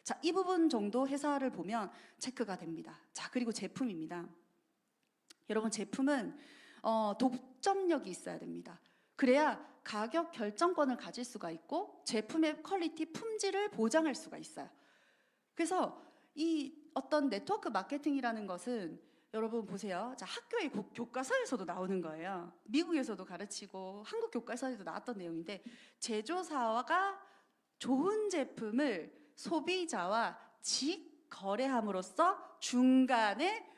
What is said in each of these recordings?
자, 이 부분 정도 회사를 보면 체크가 됩니다. 자, 그리고 제품입니다. 여러분, 제품은 독점력이 있어야 됩니다. 그래야 가격 결정권을 가질 수가 있고 제품의 퀄리티, 품질을 보장할 수가 있어요. 그래서 이 어떤 네트워크 마케팅이라는 것은 여러분 보세요. 자, 학교의 교과서에서도 나오는 거예요. 미국에서도 가르치고 한국 교과서에도 나왔던 내용인데, 제조사가 좋은 제품을 소비자와 직거래함으로써 중간에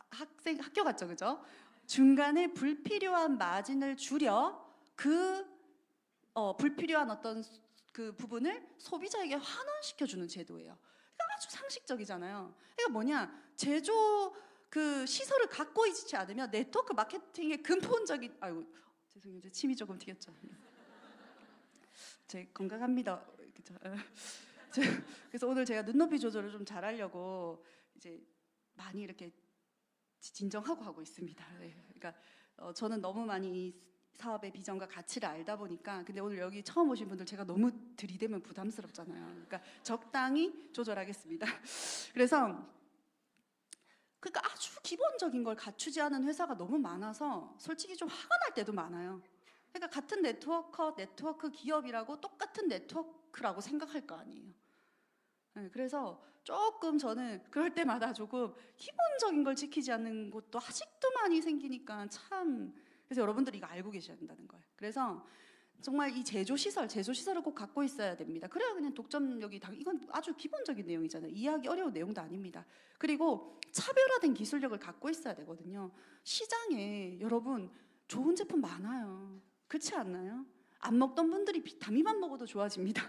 학교 같죠, 그죠? 중간에 불필요한 마진을 줄여 불필요한 어떤 그 부분을 소비자에게 환원시켜주는 제도예요. 그러니까 아주 상식적이잖아요. 그러니까 뭐냐, 제조 그 시설을 갖고 있지 않으면 네트워크 마케팅의 근본적인, 아이고 죄송해요, 제 침이 조금 튀겼죠. 제 건강합니다. 그쵸? 그래서 오늘 제가 눈높이 조절을 좀 잘하려고 이제 많이 이렇게 진정하고 하고 있습니다. 네. 그러니까 저는 너무 많이 이 사업의 비전과 가치를 알다 보니까, 근데 오늘 여기 처음 오신 분들 제가 너무 들이대면 부담스럽잖아요. 그러니까 적당히 조절하겠습니다. 그래서 그러니까 아주 기본적인 걸 갖추지 않은 회사가 너무 많아서 솔직히 좀 화가 날 때도 많아요. 그러니까 같은 네트워크 기업이라고 똑같은 네트워크라고 생각할 거 아니에요. 네, 그래서 조금 저는 그럴 때마다 조금 기본적인 걸 지키지 않는 곳도 아직도 많이 생기니까 참, 그래서 여러분들이 이거 알고 계셔야 된다는 거예요. 그래서 정말 이 제조시설을 꼭 갖고 있어야 됩니다. 그래야 그냥 독점력이 이건 아주 기본적인 내용이잖아요. 이해하기 어려운 내용도 아닙니다. 그리고 차별화된 기술력을 갖고 있어야 되거든요. 시장에 여러분 좋은 제품 많아요. 그렇지 않나요? 안 먹던 분들이 비타민만 먹어도 좋아집니다.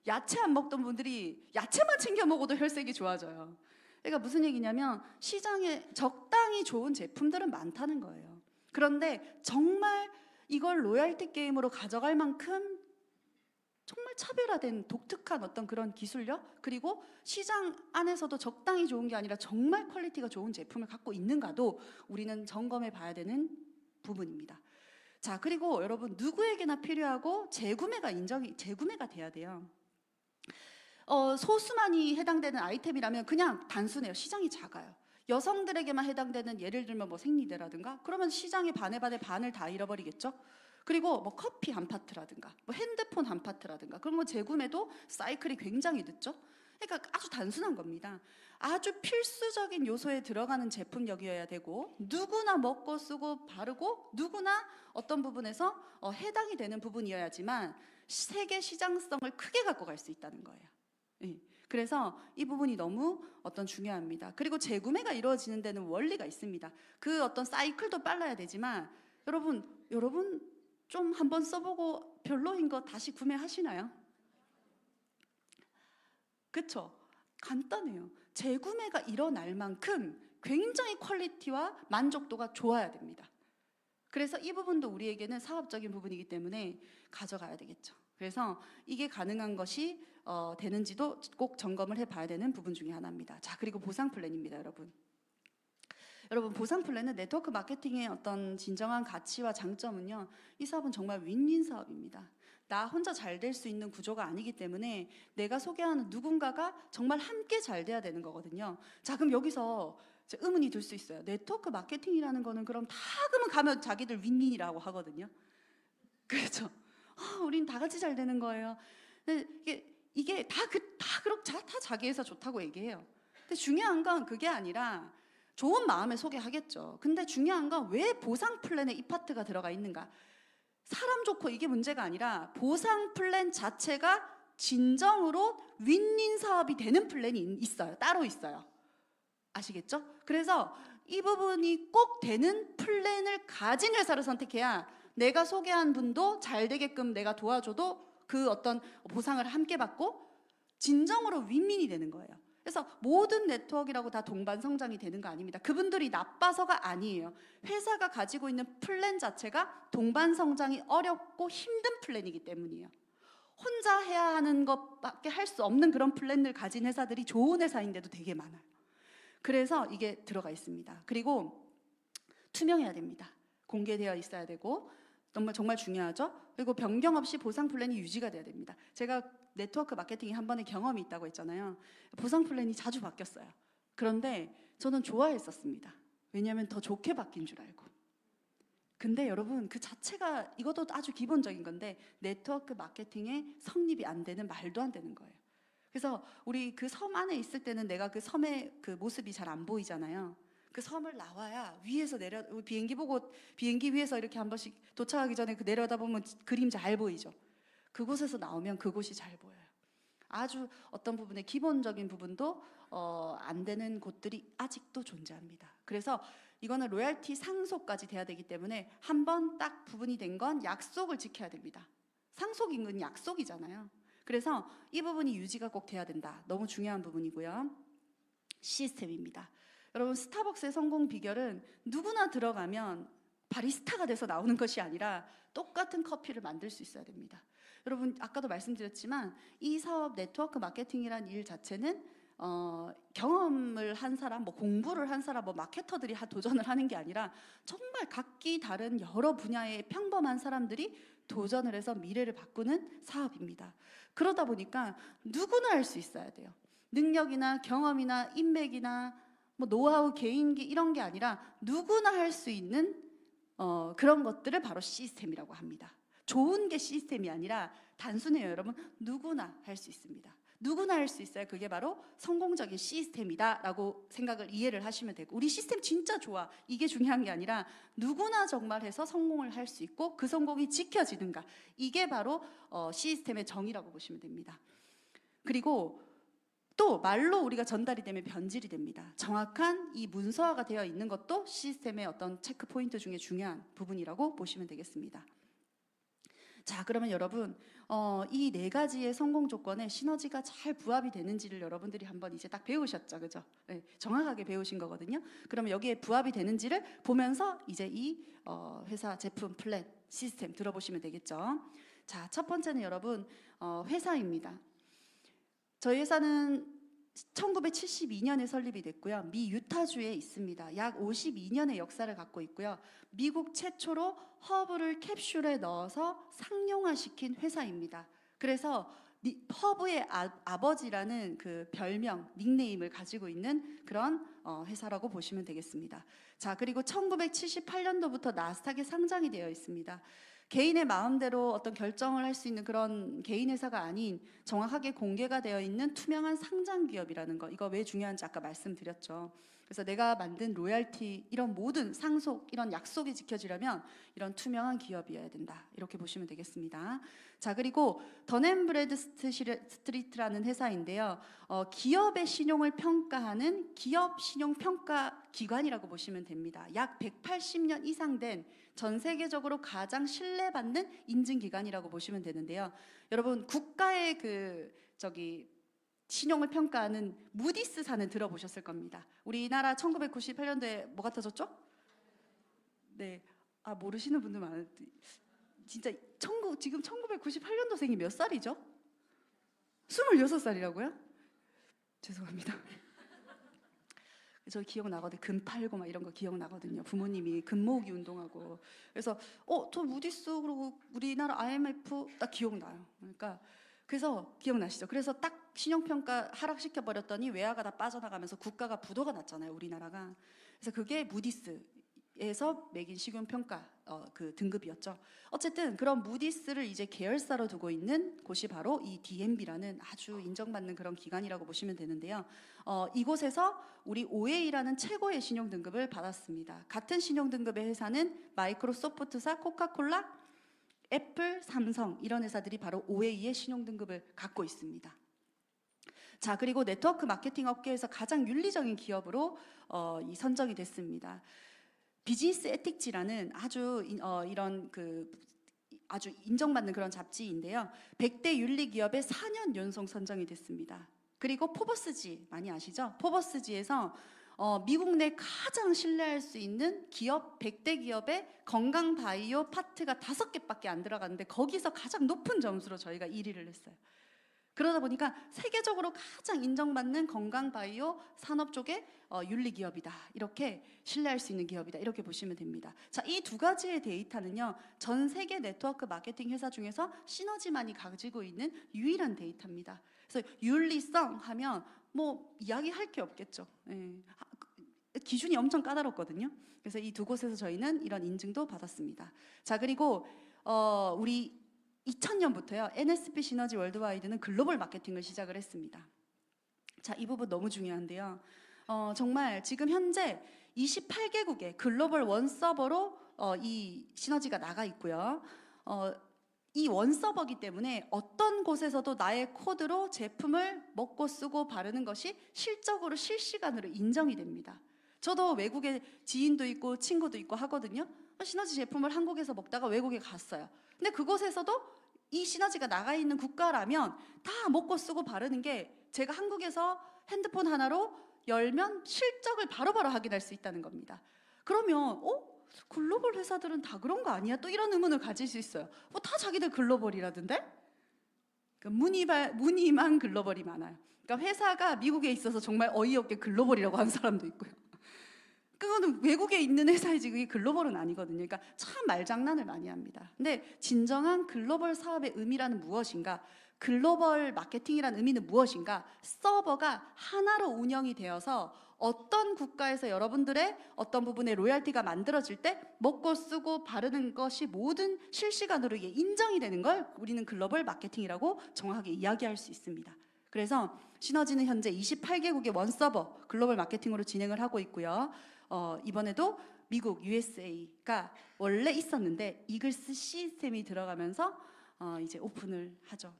야채 안 먹던 분들이 야채만 챙겨 먹어도 혈색이 좋아져요. 그러니까 무슨 얘기냐면 시장에 적당히 좋은 제품들은 많다는 거예요. 그런데 정말 이걸 로얄티 게임으로 가져갈 만큼 정말 차별화된 독특한 어떤 그런 기술력, 그리고 시장 안에서도 적당히 좋은 게 아니라 정말 퀄리티가 좋은 제품을 갖고 있는가도 우리는 점검해 봐야 되는 부분입니다. 자, 그리고 여러분 누구에게나 필요하고 재구매가 돼야 돼요. 소수만이 해당되는 아이템이라면 그냥 단순해요. 시장이 작아요. 여성들에게만 해당되는, 예를 들면 뭐 생리대라든가, 그러면 시장의 반의 반을 다 잃어버리겠죠. 그리고 뭐 커피 한 파트라든가 뭐 핸드폰 한 파트라든가, 그런 거 재구매도 사이클이 굉장히 늦죠. 그러니까 아주 단순한 겁니다. 아주 필수적인 요소에 들어가는 제품력이어야 되고, 누구나 먹고 쓰고 바르고 누구나 어떤 부분에서 해당이 되는 부분이어야지만 세계 시장성을 크게 갖고 갈 수 있다는 거예요. 예. 그래서 이 부분이 너무 중요합니다. 그리고 재구매가 이루어지는 데는 원리가 있습니다. 그 어떤 사이클도 빨라야 되지만, 여러분 좀 한번 써보고 별로인 거 다시 구매하시나요? 그쵸? 간단해요. 재구매가 일어날 만큼 굉장히 퀄리티와 만족도가 좋아야 됩니다. 그래서 이 부분도 우리에게는 사업적인 부분이기 때문에 가져가야 되겠죠. 그래서 이게 가능한 것이 되는지도 꼭 점검을 해봐야 되는 부분 중에 하나입니다. 자, 그리고 보상 플랜입니다, 여러분. 보상 플랜은 네트워크 마케팅의 어떤 진정한 가치와 장점은요, 이 사업은 정말 윈윈 사업입니다. 나 혼자 잘 될 수 있는 구조가 아니기 때문에 내가 소개하는 누군가가 정말 함께 잘 돼야 되는 거거든요. 자, 그럼 여기서 의문이 들 수 있어요. 네트워크 마케팅이라는 거는 그럼 다 그러면 가면 자기들 윈윈이라고 하거든요. 그렇죠? 우린 다 같이 잘 되는 거예요. 근데 이게 다 자기 회사 좋다고 얘기해요. 근데 중요한 건 그게 아니라, 좋은 마음에 소개하겠죠. 근데 중요한 건 왜 보상 플랜에 이 파트가 들어가 있는가? 사람 좋고 이게 문제가 아니라 보상 플랜 자체가 진정으로 윈윈 사업이 되는 플랜이 있어요. 따로 있어요. 아시겠죠? 그래서 이 부분이 꼭 되는 플랜을 가진 회사를 선택해야 내가 소개한 분도 잘 되게끔 내가 도와줘도 그 어떤 보상을 함께 받고 진정으로 윈윈이 되는 거예요. 그래서 모든 네트워크라고 다 동반 성장이 되는 거 아닙니다. 그분들이 나빠서가 아니에요. 회사가 가지고 있는 플랜 자체가 동반 성장이 어렵고 힘든 플랜이기 때문이에요. 혼자 해야 하는 것밖에 할 수 없는 그런 플랜을 가진 회사들이 좋은 회사인데도 되게 많아요. 그래서 이게 들어가 있습니다. 그리고 투명해야 됩니다. 공개되어 있어야 되고, 정말 중요하죠. 그리고 변경 없이 보상 플랜이 유지가 돼야 됩니다. 제가 네트워크 마케팅이 한 번의 경험이 있다고 했잖아요. 보상 플랜이 자주 바뀌었어요. 그런데 저는 좋아했었습니다. 왜냐하면 더 좋게 바뀐 줄 알고. 근데 여러분 그 자체가 이것도 아주 기본적인 건데 네트워크 마케팅의 성립이 안 되는 말도 안 되는 거예요. 그래서 우리 그 섬 안에 있을 때는 내가 그 섬의 그 모습이 잘 안 보이잖아요. 그 섬을 나와야 위에서 비행기 보고 비행기 위에서 이렇게 한 번씩 도착하기 전에 그 내려다 보면 그림 잘 보이죠. 그곳에서 나오면 그곳이 잘 보여요. 아주 어떤 부분의 기본적인 부분도 안 되는 곳들이 아직도 존재합니다. 그래서 이거는 로얄티 상속까지 돼야 되기 때문에 한 번 딱 부분이 된 건 약속을 지켜야 됩니다. 상속인 건 약속이잖아요. 그래서 이 부분이 유지가 꼭 돼야 된다. 너무 중요한 부분이고요. 시스템입니다. 여러분 스타벅스의 성공 비결은 누구나 들어가면 바리스타가 돼서 나오는 것이 아니라 똑같은 커피를 만들 수 있어야 됩니다. 여러분 아까도 말씀드렸지만 이 사업 네트워크 마케팅이란 일 자체는 경험을 한 사람, 뭐 공부를 한 사람, 뭐 마케터들이 도전을 하는 게 아니라 정말 각기 다른 여러 분야의 평범한 사람들이 도전을 해서 미래를 바꾸는 사업입니다. 그러다 보니까 누구나 할 수 있어야 돼요. 능력이나 경험이나 인맥이나 뭐 노하우, 개인기 이런 게 아니라 누구나 할 수 있는 그런 것들을 바로 시스템이라고 합니다. 좋은 게 시스템이 아니라 단순해요, 여러분. 누구나 할 수 있습니다. 누구나 할 수 있어야 그게 바로 성공적인 시스템이다라고 생각을 이해를 하시면 되고, 우리 시스템 진짜 좋아, 이게 중요한 게 아니라 누구나 정말 해서 성공을 할 수 있고 그 성공이 지켜지는가, 이게 바로 시스템의 정의라고 보시면 됩니다. 그리고 또 말로 우리가 전달이 되면 변질이 됩니다. 정확한 이 문서화가 되어 있는 것도 시스템의 어떤 체크 포인트 중에 중요한 부분이라고 보시면 되겠습니다. 자, 그러면 여러분 이 네 가지의 성공 조건에 시너지가 잘 부합이 되는지를 여러분들이 한번 이제 딱 배우셨죠, 그죠? 네, 정확하게 배우신 거거든요. 그러면 여기에 부합이 되는지를 보면서 이제 이 회사 제품 플랜 시스템 들어보시면 되겠죠. 자, 첫 번째는 여러분 회사입니다. 저희 회사는 1972년에 설립이 됐고요. 미 유타주에 있습니다. 약 52년의 역사를 갖고 있고요. 미국 최초로 허브를 캡슐에 넣어서 상용화시킨 회사입니다. 그래서 허브의 아버지라는 그 별명, 닉네임을 가지고 있는 그런 회사라고 보시면 되겠습니다. 자, 그리고 1978년도부터 나스닥에 상장이 되어 있습니다. 개인의 마음대로 어떤 결정을 할 수 있는 그런 개인 회사가 아닌 정확하게 공개가 되어 있는 투명한 상장 기업이라는 거, 이거 왜 중요한지 아까 말씀드렸죠. 그래서 내가 만든 로얄티, 이런 모든 상속, 이런 약속이 지켜지려면 이런 투명한 기업이어야 된다, 이렇게 보시면 되겠습니다. 자, 그리고 던앤브래드스트리트라는 회사인데요. 기업의 신용을 평가하는 기업 신용 평가 기관이라고 보시면 됩니다. 약 180년 이상 된 전 세계적으로 가장 신뢰받는 인증기관이라고 보시면 되는데요. 여러분 국가의 신용을 평가하는 무디스사는 들어보셨을 겁니다. 우리나라 1998년도에 뭐가 터졌죠? 네, 모르시는 분들 많은데 진짜 지금 1998년도생이 몇 살이죠? 26살이라고요? 죄송합니다. 저 기억나거든요. 금 팔고 막 이런 거 기억나거든요. 부모님이 금 모으기 운동하고. 그래서 저 무디스 그리고 우리나라 IMF 딱 기억나요. 그래서 기억나시죠? 그래서 딱 신용평가 하락시켜 버렸더니 외화가 다 빠져나가면서 국가가 부도가 났잖아요, 우리나라가. 그래서 그게 무디스에서 매긴 신용평가 그 등급이었죠. 어쨌든 그런 무디스를 이제 계열사로 두고 있는 곳이 바로 이 DNB라는 아주 인정받는 그런 기관이라고 보시면 되는데요. 이곳에서 우리 OA라는 최고의 신용 등급을 받았습니다. 같은 신용 등급의 회사는 마이크로소프트사, 코카콜라, 애플, 삼성 이런 회사들이 바로 OA의 신용 등급을 갖고 있습니다. 자, 그리고 네트워크 마케팅 업계에서 가장 윤리적인 기업으로 선정이 됐습니다. 비즈니스 에틱지라는 아주 아주 인정받는 그런 잡지인데요. 100대 윤리 기업에 4년 연속 선정이 됐습니다. 그리고 포버스지 많이 아시죠? 포버스지에서 미국 내 가장 신뢰할 수 있는 기업 100대 기업의 건강 바이오 파트가 5개밖에 안 들어갔는데 거기서 가장 높은 점수로 저희가 1위를 했어요. 그러다 보니까 세계적으로 가장 인정받는 건강 바이오 산업 쪽의 윤리 기업이다. 이렇게 신뢰할 수 있는 기업이다. 이렇게 보시면 됩니다. 자, 이 두 가지의 데이터는요. 전 세계 네트워크 마케팅 회사 중에서 시너지만이 가지고 있는 유일한 데이터입니다. 그래서 윤리성 하면 뭐 이야기할 게 없겠죠. 예. 기준이 엄청 까다롭거든요. 그래서 이 두 곳에서 저희는 이런 인증도 받았습니다. 자, 그리고 우리 2000년부터요. NSP 시너지 월드와이드는 글로벌 마케팅을 시작을 했습니다. 자, 이 부분 너무 중요한데요. 정말 지금 현재 28개국의 글로벌 원서버로 이 시너지가 나가 있고요. 이 원서버기 때문에 어떤 곳에서도 나의 코드로 제품을 먹고 쓰고 바르는 것이 실적으로 실시간으로 인정이 됩니다. 저도 외국에 지인도 있고 친구도 있고 하거든요. 시너지 제품을 한국에서 먹다가 외국에 갔어요. 근데 그곳에서도 이 시너지가 나가 있는 국가라면 다 먹고 쓰고 바르는 게 제가 한국에서 핸드폰 하나로 열면 실적을 바로바로 확인할 수 있다는 겁니다. 그러면 글로벌 회사들은 다 그런 거 아니야? 또 이런 의문을 가질 수 있어요. 다 자기들 글로벌이라던데? 그러니까 무늬만 글로벌이 많아요. 그러니까 회사가 미국에 있어서 정말 어이없게 글로벌이라고 하는 사람도 있고요. 그거는 외국에 있는 회사이지 그게 글로벌은 아니거든요. 그러니까 참 말장난을 많이 합니다. 근데 진정한 글로벌 사업의 의미라는 무엇인가? 글로벌 마케팅이라는 의미는 무엇인가? 서버가 하나로 운영이 되어서 어떤 국가에서 여러분들의 어떤 부분의 로열티가 만들어질 때 먹고 쓰고 바르는 것이 모든 실시간으로 이게 인정이 되는 걸 우리는 글로벌 마케팅이라고 정확하게 이야기할 수 있습니다. 그래서 시너지는 현재 28개국의 원서버 글로벌 마케팅으로 진행을 하고 있고요. 이번에도 미국 USA가 원래 있었는데 이글스 시스템이 들어가면서 이제 오픈을 하죠.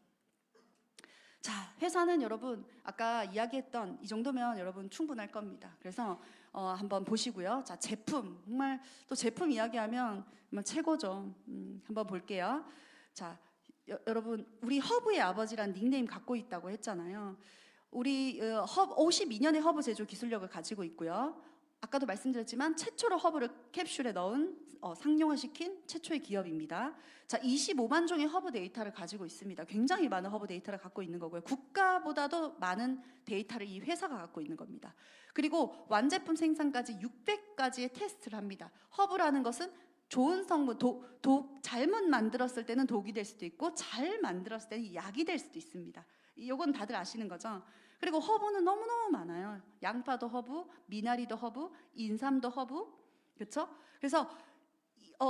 자, 회사는 여러분 아까 이야기했던 이 정도면 여러분 충분할 겁니다. 그래서 한번 보시고요. 자, 제품 정말 또 제품 이야기하면 정말 최고죠. 한번 볼게요. 자, 여러분 우리 허브의 아버지란 닉네임 갖고 있다고 했잖아요. 우리 52년의 허브 제조 기술력을 가지고 있고요. 아까도 말씀드렸지만 최초로 허브를 캡슐에 넣은 상용화시킨 최초의 기업입니다. 자, 25만 종의 허브 데이터를 가지고 있습니다. 굉장히 많은 허브 데이터를 갖고 있는 거고요. 국가보다도 많은 데이터를 이 회사가 갖고 있는 겁니다. 그리고 완제품 생산까지 600가지의 테스트를 합니다. 허브라는 것은 좋은 성분, 잘못 만들었을 때는 독이 될 수도 있고 잘 만들었을 때는 약이 될 수도 있습니다. 이건 다들 아시는 거죠? 그리고 허브는 너무너무 많아요. 양파도 허브, 미나리도 허브, 인삼도 허브, 그렇죠? 그래서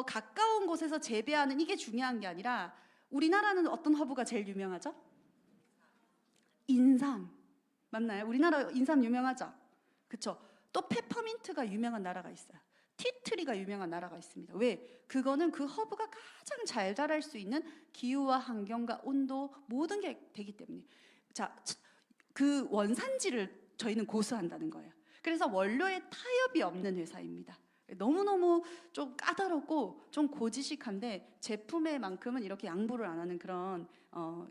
가까운 곳에서 재배하는 이게 중요한 게 아니라 우리나라는 어떤 허브가 제일 유명하죠? 인삼, 맞나요? 우리나라 인삼 유명하죠? 그렇죠? 또 페퍼민트가 유명한 나라가 있어요. 티트리가 유명한 나라가 있습니다. 왜? 그거는 그 허브가 가장 잘 자랄 수 있는 기후와 환경과 온도 모든 게 되기 때문에 자, 그 원산지를 저희는 고수한다는 거예요. 그래서 원료에 타협이 없는 회사입니다. 너무너무 좀 까다롭고 좀 고지식한데 제품의 만큼은 이렇게 양보를 안 하는 그런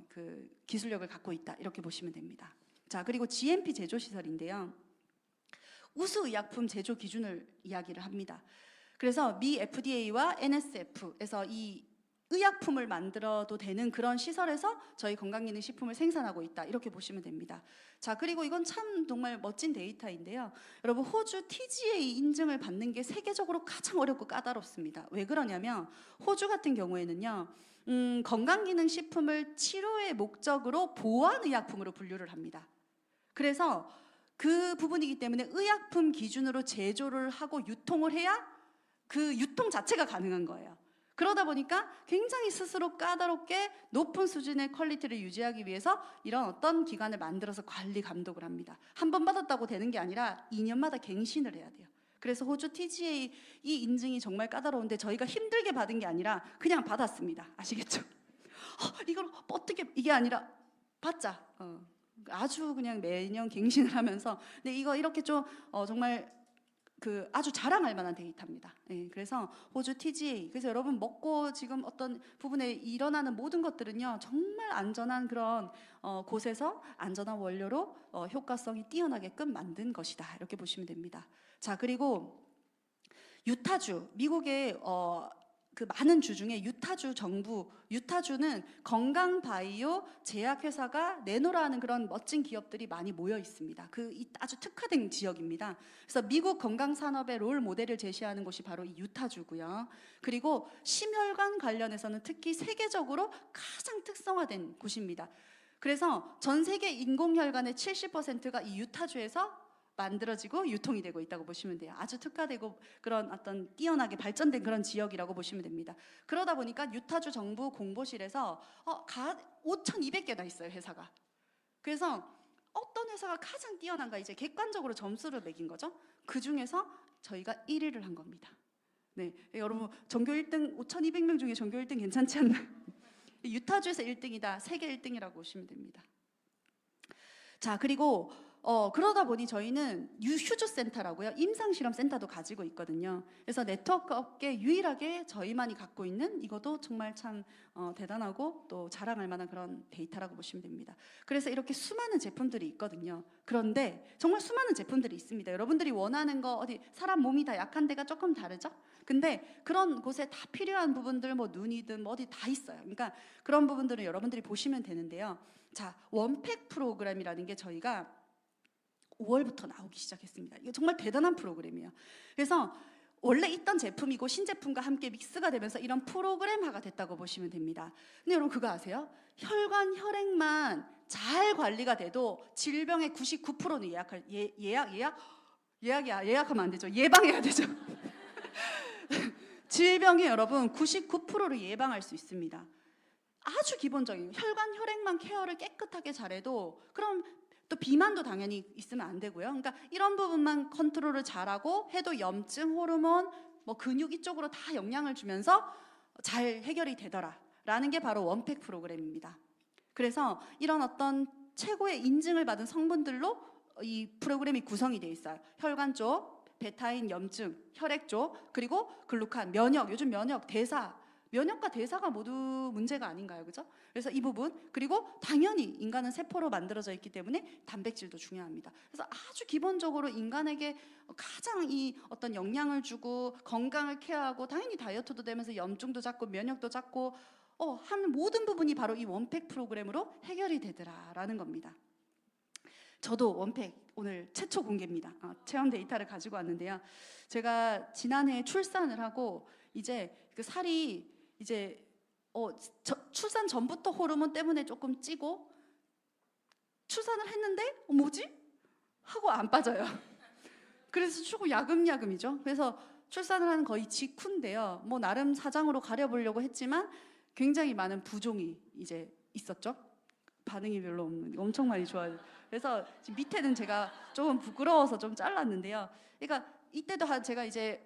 그 기술력을 갖고 있다 이렇게 보시면 됩니다. 자, 그리고 GMP 제조 시설인데요. 우수 의약품 제조 기준을 이야기를 합니다. 그래서 미 FDA와 NSF에서 이 의약품을 만들어도 되는 그런 시설에서 저희 건강기능식품을 생산하고 있다 이렇게 보시면 됩니다. 자, 그리고 이건 참 정말 멋진 데이터인데요. 여러분 호주 TGA 인증을 받는 게 세계적으로 가장 어렵고 까다롭습니다. 왜 그러냐면 호주 같은 경우에는요. 건강기능식품을 치료의 목적으로 보완의약품으로 분류를 합니다. 그래서 그 부분이기 때문에 의약품 기준으로 제조를 하고 유통을 해야 그 유통 자체가 가능한 거예요. 그러다 보니까 굉장히 스스로 까다롭게 높은 수준의 퀄리티를 유지하기 위해서 이런 어떤 기관을 만들어서 관리 감독을 합니다. 한 번 받았다고 되는 게 아니라 2년마다 갱신을 해야 돼요. 그래서 호주 TGA 이 인증이 정말 까다로운데 저희가 힘들게 받은 게 아니라 그냥 받았습니다. 아시겠죠? 이걸 어떻게 이게 아니라 받자. 아주 그냥 매년 갱신을 하면서 근데 이거 이렇게 좀 정말 그 아주 자랑할 만한 데이터입니다. 예, 그래서 호주 TGA 그래서 여러분 먹고 지금 어떤 부분에 일어나는 모든 것들은요 정말 안전한 그런 곳에서 안전한 원료로 효과성이 뛰어나게끔 만든 것이다 이렇게 보시면 됩니다. 자, 그리고 유타주 미국의 그 많은 주 중에 유타주 정부, 유타주는 건강 바이오 제약회사가 내놓으라는 그런 멋진 기업들이 많이 모여 있습니다. 아주 특화된 지역입니다. 그래서 미국 건강 산업의 롤 모델을 제시하는 곳이 바로 이 유타주고요. 그리고 심혈관 관련해서는 특히 세계적으로 가장 특성화된 곳입니다. 그래서 전 세계 인공혈관의 70%가 이 유타주에서 만들어지고 유통이 되고 있다고 보시면 돼요. 아주 특화되고 그런 어떤 뛰어나게 발전된 그런 지역이라고 보시면 됩니다. 그러다 보니까 유타주 정부 공보실에서 5,200개나 있어요, 회사가. 그래서 어떤 회사가 가장 뛰어난가 이제 객관적으로 점수를 매긴 거죠. 그 중에서 저희가 1위를 한 겁니다. 네, 여러분 전교 1등 5,200명 중에 전교 1등 괜찮지 않나요? 유타주에서 1등이다, 세계 1등이라고 보시면 됩니다. 자, 그리고 그러다 보니 저희는 휴즈센터라고요. 임상실험센터도 가지고 있거든요. 그래서 네트워크 업계 유일하게 저희만이 갖고 있는 이것도 정말 참 대단하고 또 자랑할 만한 그런 데이터라고 보시면 됩니다. 그래서 이렇게 수많은 제품들이 있거든요. 그런데 정말 수많은 제품들이 있습니다. 여러분들이 원하는 거 어디 사람 몸이 다 약한 데가 조금 다르죠? 근데 그런 곳에 다 필요한 부분들 뭐 눈이든 뭐 어디 다 있어요. 그러니까 그런 부분들은 여러분들이 보시면 되는데요. 자, 원팩 프로그램이라는 게 저희가 5월부터 나오기 시작했습니다. 이거 정말 대단한 프로그램이에요. 그래서 원래 있던 제품이고 신제품과 함께 믹스가 되면서 이런 프로그램화가 됐다고 보시면 됩니다. 근데 여러분 그거 아세요? 혈관 혈액만 잘 관리가 돼도 질병의 99%는 예약하면 안 되죠. 예방해야 되죠. 질병이 여러분 99%를 예방할 수 있습니다. 아주 기본적인 혈관 혈액만 케어를 깨끗하게 잘해도 그럼 또 비만도 당연히 있으면 안 되고요. 그러니까 이런 부분만 컨트롤을 잘하고 해도 염증, 호르몬, 뭐 근육 이쪽으로 다 영향을 주면서 잘 해결이 되더라라는 게 바로 원팩 프로그램입니다. 그래서 이런 어떤 최고의 인증을 받은 성분들로 이 프로그램이 구성이 되어 있어요. 혈관 쪽, 베타인 염증, 혈액 쪽, 그리고 글루칸, 면역, 요즘 면역, 대사, 면역과 대사가 모두 문제가 아닌가요? 그죠? 그래서 이 부분, 그리고 당연히 인간은 세포로 만들어져 있기 때문에 단백질도 중요합니다. 그래서 아주 기본적으로 인간에게 가장 이 어떤 영양을 주고 건강을 케어하고 당연히 다이어트도 되면서 염증도 잡고 면역도 잡고 하는 모든 부분이 바로 이 원팩 프로그램으로 해결이 되더라라는 겁니다. 저도 원팩 오늘 최초 공개입니다. 체험 데이터를 가지고 왔는데요. 제가 지난해 출산을 하고 이제 그 살이 이제 출산 전부터 호르몬 때문에 조금 찌고 출산을 했는데 뭐지? 하고 안 빠져요. 그래서 추고 야금야금이죠. 그래서 출산을 하는 거의 직후인데요. 뭐 나름 사장으로 가려보려고 했지만 굉장히 많은 부종이 이제 있었죠. 반응이 별로 없는, 엄청 많이 좋아요. 그래서 지금 밑에는 제가 조금 부끄러워서 좀 잘랐는데요. 그러니까 이때도 제가 이제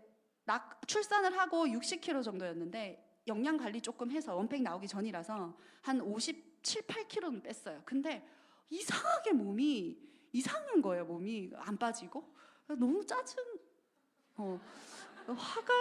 출산을 하고 60kg 정도였는데 영양 관리 조금 해서 원팩 나오기 전이라서 한 57, 8kg는 뺐어요. 근데 이상하게 몸이 이상한 거예요. 몸이 안 빠지고 너무 화가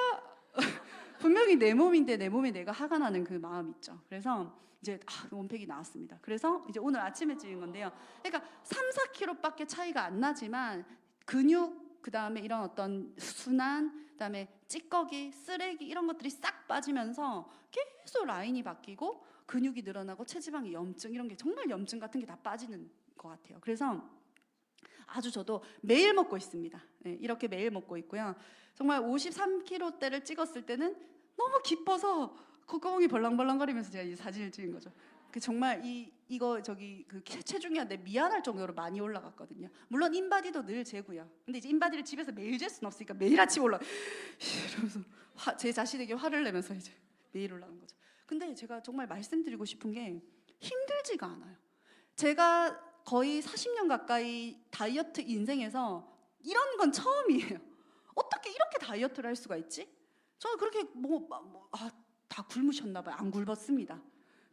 분명히 내 몸인데 내 몸에 내가 화가 나는 그 마음 있죠. 그래서 이제 원팩이 나왔습니다. 그래서 이제 오늘 아침에 찍은 건데요. 그러니까 3, 4kg밖에 차이가 안 나지만 근육, 그 다음에 이런 어떤 순환, 그 다음에 찌꺼기, 쓰레기 이런 것들이 싹 빠지면서 계속 라인이 바뀌고 근육이 늘어나고 체지방이 염증 이런 게 정말 염증 같은 게 다 빠지는 것 같아요. 그래서 아주 저도 매일 먹고 있습니다. 네, 이렇게 매일 먹고 있고요. 정말 53kg대를 찍었을 때는 너무 기뻐서 콧구멍이 벌렁벌렁거리면서 제가 이 사진을 찍은 거죠. 정말 이거 그 체중이 내 미안할 정도로 많이 올라갔거든요. 물론 인바디도 늘 재고요. 근데 이제 인바디를 집에서 매일 잴 수는 없으니까 매일 아침 이러면서 제 자신에게 화를 내면서 이제 매일 올라간 거죠. 근데 제가 정말 말씀드리고 싶은 게 힘들지가 않아요. 제가 거의 40년 가까이 다이어트 인생에서 이런 건 처음이에요. 어떻게 이렇게 다이어트를 할 수가 있지? 저는 그렇게 다 굶으셨나 봐요. 안 굶었습니다.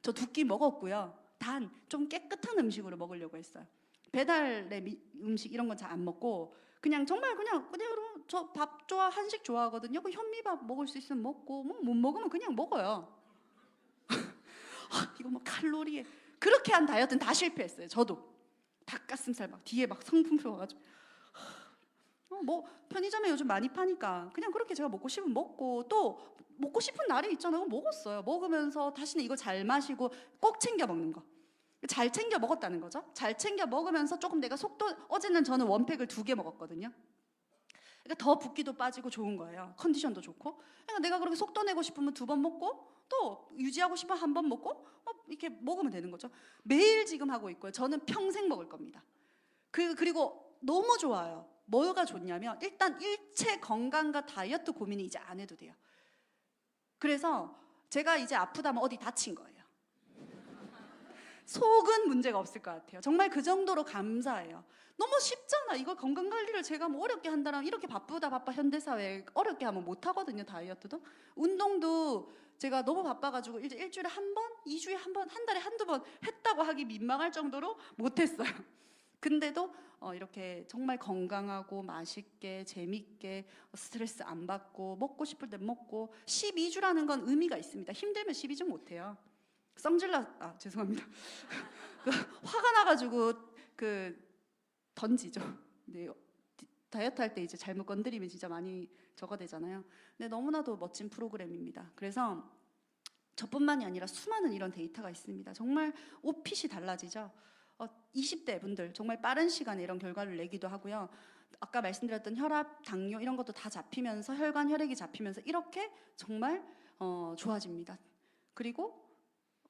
저 2끼 먹었고요. 단 좀 깨끗한 음식으로 먹으려고 했어요. 배달의 음식 이런 건 잘 안 먹고 그냥 정말 그냥 저 밥 좋아, 한식 좋아하거든요. 그 현미밥 먹을 수 있으면 먹고 못 먹으면 그냥 먹어요. 이거 뭐 칼로리에 그렇게 한 다이어트는 다 실패했어요. 저도 닭가슴살 막 뒤에 막 성분표 와가지고 뭐 편의점에 요즘 많이 파니까 그냥 그렇게 제가 먹고 싶으면 먹고, 또 먹고 싶은 날이 있잖아요. 먹었어요. 먹으면서 다시는 이거 잘 마시고 꼭 챙겨 먹는 거. 잘 챙겨 먹었다는 거죠. 잘 챙겨 먹으면서 조금 내가 속도, 어제는 저는 원팩을 2개 먹었거든요. 그러니까 더 붓기도 빠지고 좋은 거예요. 컨디션도 좋고. 그러니까 내가 그렇게 속도 내고 싶으면 2번 먹고, 또 유지하고 싶으면 1번 먹고, 이렇게 먹으면 되는 거죠. 매일 지금 하고 있고요. 저는 평생 먹을 겁니다. 그리고 너무 좋아요. 뭐가 좋냐면 일단 일체 건강과 다이어트 고민이 이제 안 해도 돼요. 그래서 제가 이제 아프다면 어디 다친 거예요. 속은 문제가 없을 것 같아요. 정말 그 정도로 감사해요. 너무 쉽잖아. 이걸 건강관리를 제가 뭐 어렵게 한다면, 이렇게 바쁘다 바빠 현대사회에 어렵게 하면 못하거든요. 다이어트도. 운동도 제가 너무 바빠가지고 이제 일주일에 1번, 2주에 1번, 한 달에 1~2번 했다고 하기 민망할 정도로 못했어요. 근데도 이렇게 정말 건강하고 맛있게 재밌게 스트레스 안 받고 먹고 싶을 때 먹고, 12주라는 건 의미가 있습니다. 힘들면 12주 못해요. 죄송합니다. 화가 나가지고 던지죠. 네, 다이어트 할 때 이제 잘못 건드리면 진짜 많이 저거 되잖아요. 근데 너무나도 멋진 프로그램입니다. 그래서 저뿐만이 아니라 수많은 이런 데이터가 있습니다. 정말 옷핏이 달라지죠. 20대 분들 정말 빠른 시간에 이런 결과를 내기도 하고요. 아까 말씀드렸던 혈압, 당뇨 이런 것도 다 잡히면서, 혈관, 혈액이 잡히면서 이렇게 정말 좋아집니다. 그리고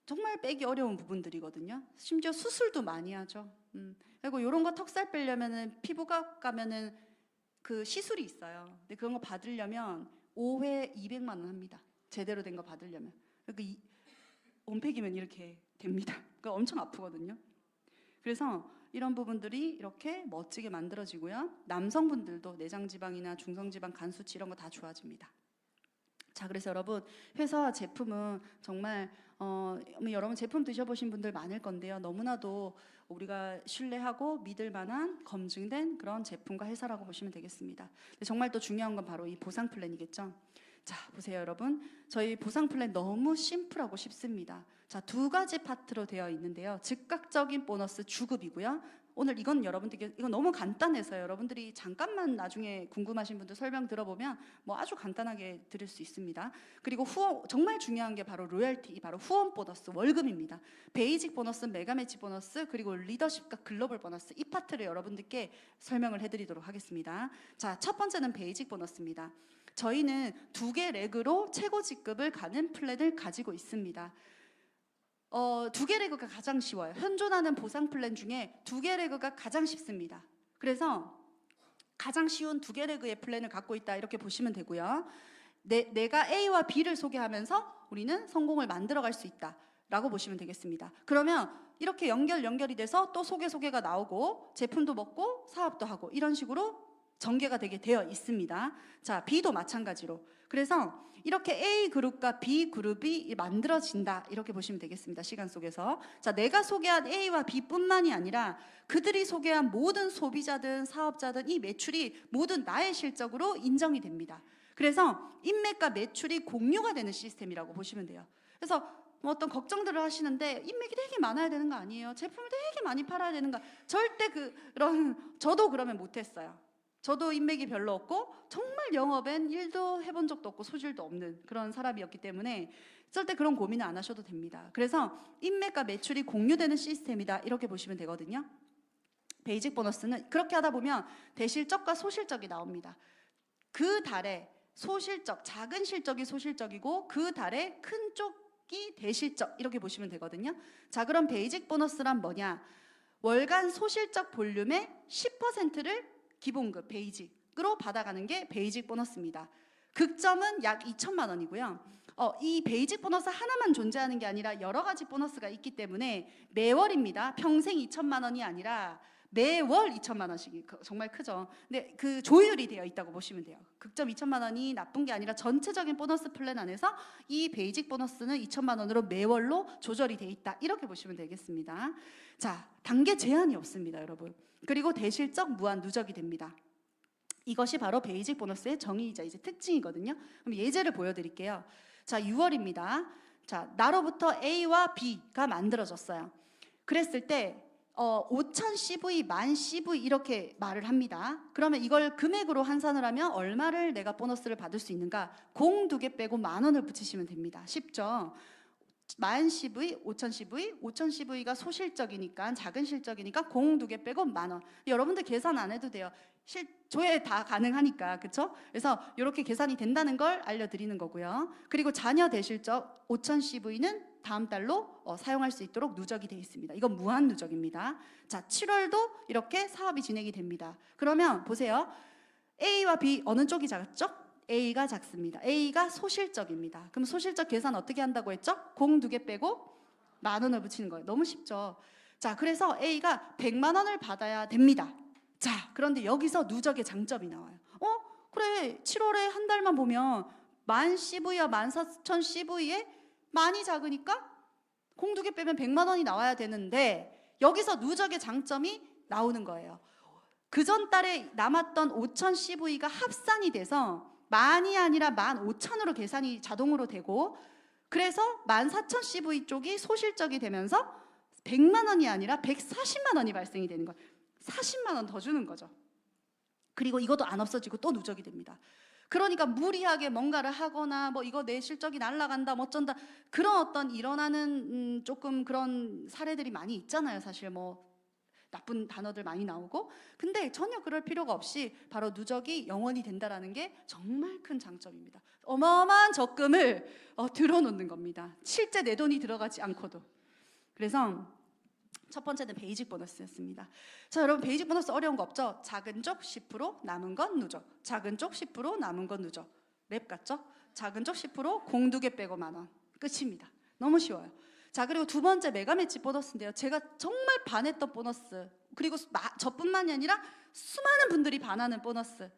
정말 빼기 어려운 부분들이거든요. 심지어 수술도 많이 하죠. 그리고 이런 거 턱살 빼려면은, 피부과 가면은 그 시술이 있어요. 근데 그런 거 받으려면 5회 200만 원 합니다. 제대로 된 거 받으려면. 그러니까 원팩이면 이렇게 됩니다. 그러니까 엄청 아프거든요. 그래서 이런 부분들이 이렇게 멋지게 만들어지고요. 남성분들도 내장지방이나 중성지방, 간 수치 이런 거 다 좋아집니다. 자, 그래서 여러분, 회사와 제품은 정말 여러분 제품 드셔보신 분들 많을 건데요. 너무나도 우리가 신뢰하고 믿을 만한 검증된 그런 제품과 회사라고 보시면 되겠습니다. 근데 정말 또 중요한 건 바로 이 보상 플랜이겠죠. 자, 보세요 여러분. 저희 보상 플랜 너무 심플하고 쉽습니다. 자, 2가지 파트로 되어 있는데요. 즉각적인 보너스 주급이고요. 오늘 이건 여러분들께, 이건 너무 간단해서 여러분들이 잠깐만 나중에 궁금하신 분들 설명 들어보면 뭐 아주 간단하게 들을 수 있습니다. 그리고 후원, 정말 중요한 게 바로 로열티, 바로 후원 보너스, 월급입니다. 베이직 보너스, 메가매치 보너스, 그리고 리더십과 글로벌 보너스, 이 파트를 여러분들께 설명을 해드리도록 하겠습니다. 자, 첫 번째는 베이직 보너스입니다. 저희는 2개 레그로 최고 직급을 가는 플랜을 가지고 있습니다. 2개 레그가 가장 쉬워요. 현존하는 보상 플랜 중에 2개 레그가 가장 쉽습니다. 그래서 가장 쉬운 2개 레그의 플랜을 갖고 있다, 이렇게 보시면 되고요. 내가 A와 B를 소개하면서 우리는 성공을 만들어갈 수 있다 라고 보시면 되겠습니다. 그러면 이렇게 연결이 돼서 또 소개가 나오고 제품도 먹고 사업도 하고 이런 식으로 전개가 되게 되어 있습니다. 자, B도 마찬가지로. 그래서 이렇게 A 그룹과 B 그룹이 만들어진다, 이렇게 보시면 되겠습니다. 시간 속에서. 자, 내가 소개한 A와 B뿐만이 아니라 그들이 소개한 모든 소비자든 사업자든 이 매출이 모든 나의 실적으로 인정이 됩니다. 그래서 인맥과 매출이 공유가 되는 시스템이라고 보시면 돼요. 그래서 뭐 어떤 걱정들을 하시는데, 인맥이 되게 많아야 되는 거 아니에요? 제품을 되게 많이 팔아야 되는 거, 절대 저도 그러면 못했어요. 저도 인맥이 별로 없고 정말 영업엔 1도 해본 적도 없고 소질도 없는 그런 사람이었기 때문에 절대 그런 고민을 안 하셔도 됩니다. 그래서 인맥과 매출이 공유되는 시스템이다, 이렇게 보시면 되거든요. 베이직 보너스는 그렇게 하다 보면 대실적과 소실적이 나옵니다. 그 달에 소실적, 작은 실적이 소실적이고 그 달에 큰 쪽이 대실적, 이렇게 보시면 되거든요. 자, 그럼 베이직 보너스란 뭐냐? 월간 소실적 볼륨의 10%를 기본급 베이직으로 받아가는 게 베이직 보너스입니다. 극점은 약 2천만 원이고요. 이 베이직 보너스 하나만 존재하는 게 아니라 여러 가지 보너스가 있기 때문에 매월입니다. 평생 2천만 원이 아니라 매월 2천만 원씩이 정말 크죠. 근데 그 조율이 되어 있다고 보시면 돼요. 극점 2천만 원이 나쁜 게 아니라 전체적인 보너스 플랜 안에서 이 베이직 보너스는 2천만 원으로 매월로 조절이 되어 있다, 이렇게 보시면 되겠습니다. 자, 단계 제한이 없습니다, 여러분. 그리고 대실적 무한 누적이 됩니다. 이것이 바로 베이직 보너스의 정의이자 이제 특징이거든요. 그럼 예제를 보여드릴게요. 자, 6월입니다. 자, 나로부터 A와 B가 만들어졌어요. 그랬을 때 5,000 CV, 10,000 CV 이렇게 말을 합니다. 그러면 이걸 금액으로 환산을 하면 얼마를 내가 보너스를 받을 수 있는가? 공 2개 빼고 10,000원을 붙이시면 됩니다. 쉽죠? 10,000 CV, 5,000 CV, 5,000 CV가 소실적이니까, 작은 실적이니까 공 2개 빼고 10,000원. 여러분들 계산 안 해도 돼요. 조회 다 가능하니까, 그렇죠? 그래서 이렇게 계산이 된다는 걸 알려드리는 거고요. 그리고 자녀 대실적 5,000 CV는 다음 달로 사용할 수 있도록 누적이 되어 있습니다. 이건 무한 누적입니다. 자, 7월도 이렇게 사업이 진행이 됩니다. 그러면 보세요. A와 B 어느 쪽이 작았죠? A가 작습니다. A가 소실적입니다. 그럼 소실적 계산 어떻게 한다고 했죠? 공 2개 빼고 10,000원을 붙이는 거예요. 너무 쉽죠? 자, 그래서 A가 100만 원을 받아야 됩니다. 자, 그런데 여기서 누적의 장점이 나와요. 그래, 7월에 한 달만 보면 10,000 CV와 14,000 CV에 많이 작으니까 공 2개 빼면 100만 원이 나와야 되는데 여기서 누적의 장점이 나오는 거예요. 그 전 달에 남았던 5,000 CV가 합산이 돼서 만이 아니라 15,000으로 계산이 자동으로 되고, 그래서 14,000 CV 쪽이 소실적이 되면서 100만 원이 아니라 140만 원이 발생이 되는 거예요. 40만 원 더 주는 거죠. 그리고 이것도 안 없어지고 또 누적이 됩니다. 그러니까 무리하게 뭔가를 하거나 뭐 이거 내 실적이 날아간다 뭐 어쩐다 그런 어떤 일어나는 조금 그런 사례들이 많이 있잖아요. 사실 뭐 나쁜 단어들 많이 나오고, 근데 전혀 그럴 필요가 없이 바로 누적이 영원히 된다라는 게 정말 큰 장점입니다. 어마어마한 적금을 들어놓는 겁니다. 실제 내 돈이 들어가지 않고도. 그래서 첫 번째는 베이직 보너스였습니다. 자, 여러분 베이직 보너스 어려운 거 없죠? 작은 쪽 10%, 남은 건 누적. 작은 쪽 10%, 남은 건 누적. 랩 같죠? 작은 쪽 10%, 공 2개 빼고 10,000원. 끝입니다. 너무 쉬워요. 자, 그리고 두 번째 메가매치 보너스인데요. 제가 정말 반했던 보너스. 그리고 저뿐만이 아니라 수많은 분들이 반하는 보너스.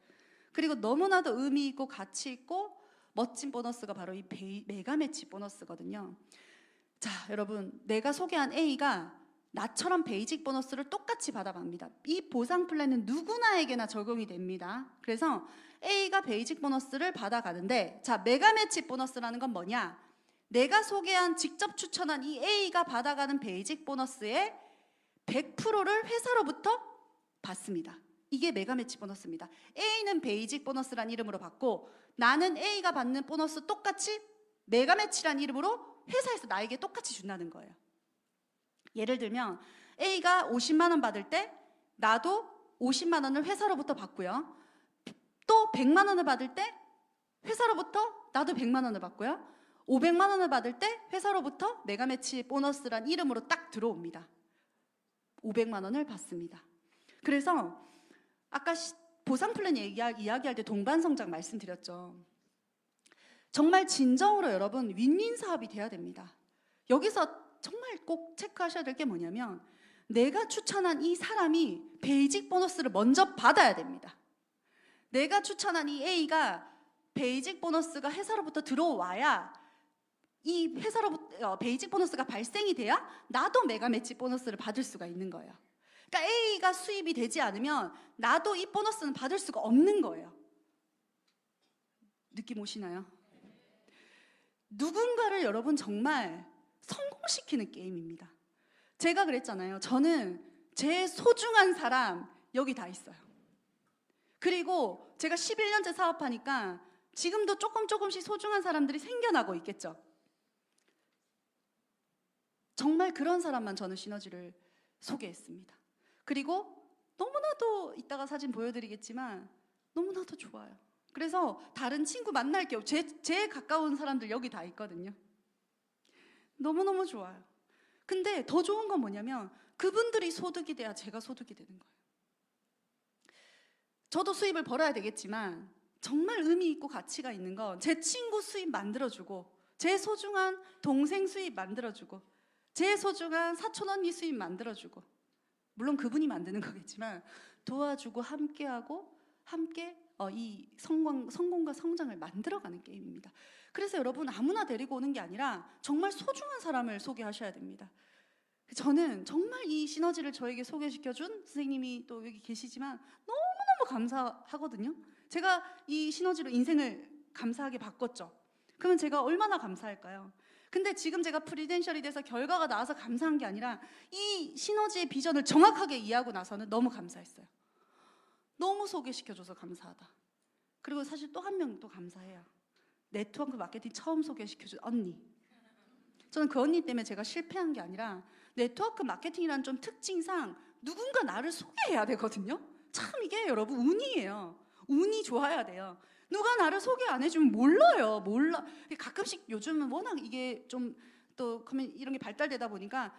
그리고 너무나도 의미 있고 가치 있고 멋진 보너스가 바로 이 메가매치 보너스거든요. 자, 여러분 내가 소개한 A가 나처럼 베이직 보너스를 똑같이 받아갑니다. 이 보상 플랜은 누구나에게나 적용이 됩니다. 그래서 A가 베이직 보너스를 받아가는데, 자, 메가매치 보너스라는 건 뭐냐? 내가 소개한 직접 추천한 이 A가 받아가는 베이직 보너스의 100%를 회사로부터 받습니다. 이게 메가매치 보너스입니다. A는 베이직 보너스란 이름으로 받고, 나는 A가 받는 보너스 똑같이 메가매치란 이름으로 회사에서 나에게 똑같이 준다는 거예요. 예를 들면 A가 50만 원 받을 때 나도 50만 원을 회사로부터 받고요. 또 100만 원을 받을 때 회사로부터 나도 100만 원을 받고요. 500만 원을 받을 때 회사로부터 메가매치 보너스란 이름으로 딱 들어옵니다. 500만 원을 받습니다. 그래서 아까 보상 플랜 이야기할 때 동반성장 말씀드렸죠. 정말 진정으로 여러분 윈윈 사업이 돼야 됩니다. 여기서 정말 꼭 체크하셔야 될 게 뭐냐면, 내가 추천한 이 사람이 베이직 보너스를 먼저 받아야 됩니다. 내가 추천한 이 A가 베이직 보너스가 회사로부터 들어와야, 이 회사로부터 베이직 보너스가 발생이 돼야 나도 메가매치 보너스를 받을 수가 있는 거예요. 그러니까 A가 수입이 되지 않으면 나도 이 보너스는 받을 수가 없는 거예요. 느낌 오시나요? 누군가를 여러분 정말 성공시키는 게임입니다. 제가 그랬잖아요. 저는 제 소중한 사람 여기 다 있어요. 그리고 제가 11년째 사업하니까 지금도 조금씩 소중한 사람들이 생겨나고 있겠죠. 정말 그런 사람만 저는 시너지를 소개했습니다. 그리고 너무나도 이따가 사진 보여드리겠지만 너무나도 좋아요. 그래서 다른 친구 만날 게 제일 가까운 사람들 여기 다 있거든요. 너무너무 좋아요. 근데 더 좋은 건 뭐냐면 그분들이 소득이 돼야 제가 소득이 되는 거예요. 저도 수입을 벌어야 되겠지만 정말 의미 있고 가치가 있는 건 제 친구 수입 만들어주고, 제 소중한 동생 수입 만들어주고, 제 소중한 사촌 언니 수입 만들어주고, 물론 그분이 만드는 거겠지만 도와주고 함께하고 함께 이 성공과 성장을 만들어가는 게임입니다. 그래서 여러분 아무나 데리고 오는 게 아니라 정말 소중한 사람을 소개하셔야 됩니다. 저는 정말 이 시너지를 저에게 소개시켜준 선생님이 또 여기 계시지만 너무너무 감사하거든요. 제가 이 시너지로 인생을 감사하게 바꿨죠. 그러면 제가 얼마나 감사할까요? 근데 지금 제가 프리덴셜이 돼서 결과가 나와서 감사한 게 아니라 이 시너지의 비전을 정확하게 이해하고 나서는 너무 감사했어요. 너무 소개시켜줘서 감사하다. 그리고 사실 또 한 명 또 감사해요. 네트워크 마케팅 처음 소개시켜준 언니. 저는 그 언니 때문에 제가 실패한 게 아니라 네트워크 마케팅이라는 좀 특징상 누군가 나를 소개해야 되거든요. 참 이게 여러분 운이에요. 운이 좋아야 돼요. 누가 나를 소개 안 해주면 몰라요. 몰라. 가끔씩 요즘은 워낙 이게 좀 또 이런 게 발달되다 보니까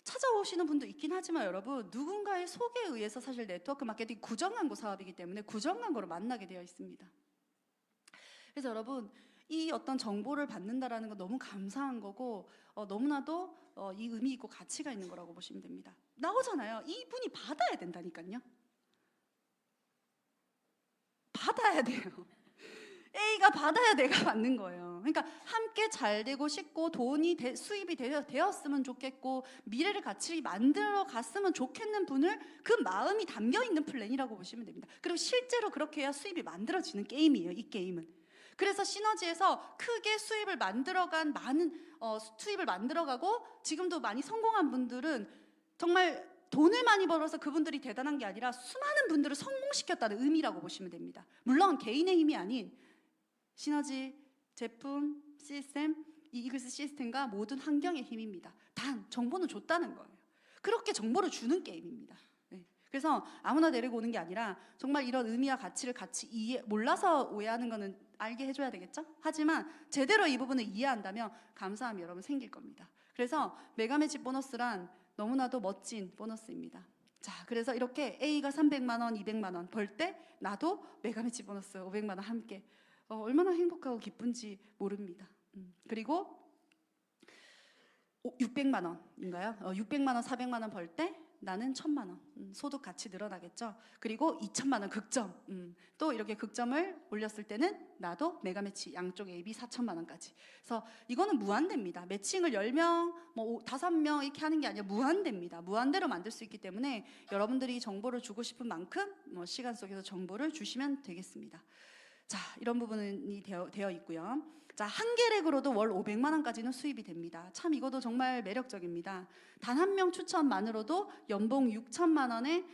찾아오시는 분도 있긴 하지만 여러분 누군가의 소개에 의해서 사실 네트워크 마케팅 구정광고 사업이기 때문에 구정광고를 만나게 되어 있습니다. 그래서 여러분 이 어떤 정보를 받는다라는 건 너무 감사한 거고 너무나도 이 의미 있고 가치가 있는 거라고 보시면 됩니다. 나오잖아요. 이분이 받아야 된다니까요. 받아야 돼요. A가 받아야 내가 받는 거예요. 그러니까 함께 잘 되고 싶고 돈이 수입이 되었으면 좋겠고 미래를 같이 만들어 갔으면 좋겠는 분을 그 마음이 담겨 있는 플랜이라고 보시면 됩니다. 그리고 실제로 그렇게 해야 수입이 만들어지는 게임이에요. 이 게임은. 그래서 시너지에서 크게 수입을 만들어간 많은 수입을 만들어가고 지금도 많이 성공한 분들은 정말 돈을 많이 벌어서 그분들이 대단한 게 아니라 수많은 분들을 성공시켰다는 의미라고 보시면 됩니다. 물론 개인의 힘이 아닌 시너지, 제품, 시스템, 이 이글스 시스템과 모든 환경의 힘입니다. 단 정보는 줬다는 거예요. 그렇게 정보를 주는 게임입니다. 네. 그래서 아무나 데리고 오는 게 아니라 정말 이런 의미와 가치를 같이 몰라서 오해하는 거는 알게 해줘야 되겠죠? 하지만 제대로 이 부분을 이해한다면 감사함이 여러분 생길 겁니다. 그래서 메가매치 보너스란 너무나도 멋진 보너스입니다. 자, 그래서 이렇게 A가 300만 원, 200만 원 벌 때 나도 메가매치 보너스 500만 원 함께 얼마나 행복하고 기쁜지 모릅니다. 그리고 600만 원인가요? 600만 원, 400만 원 벌 때 나는 1000만 원. 소득 같이 늘어나겠죠. 그리고 2000만 원 극점. 또 이렇게 극점을 올렸을 때는 나도 메가매치 양쪽 A, B 4천만 원까지. 그래서 이거는 무한대입니다. 매칭을 10명, 5명 이렇게 하는 게 아니라 무한대입니다. 무한대로 만들 수 있기 때문에 여러분들이 정보를 주고 싶은 만큼 시간 속에서 정보를 주시면 되겠습니다. 자, 이런 부분이 되어 있고요. 자, 한 개 렉으로도 월 500만 원까지는 수입이 됩니다. 참 이것도 정말 매력적입니다. 단 한 명 추천만으로도 연봉 6천만 원의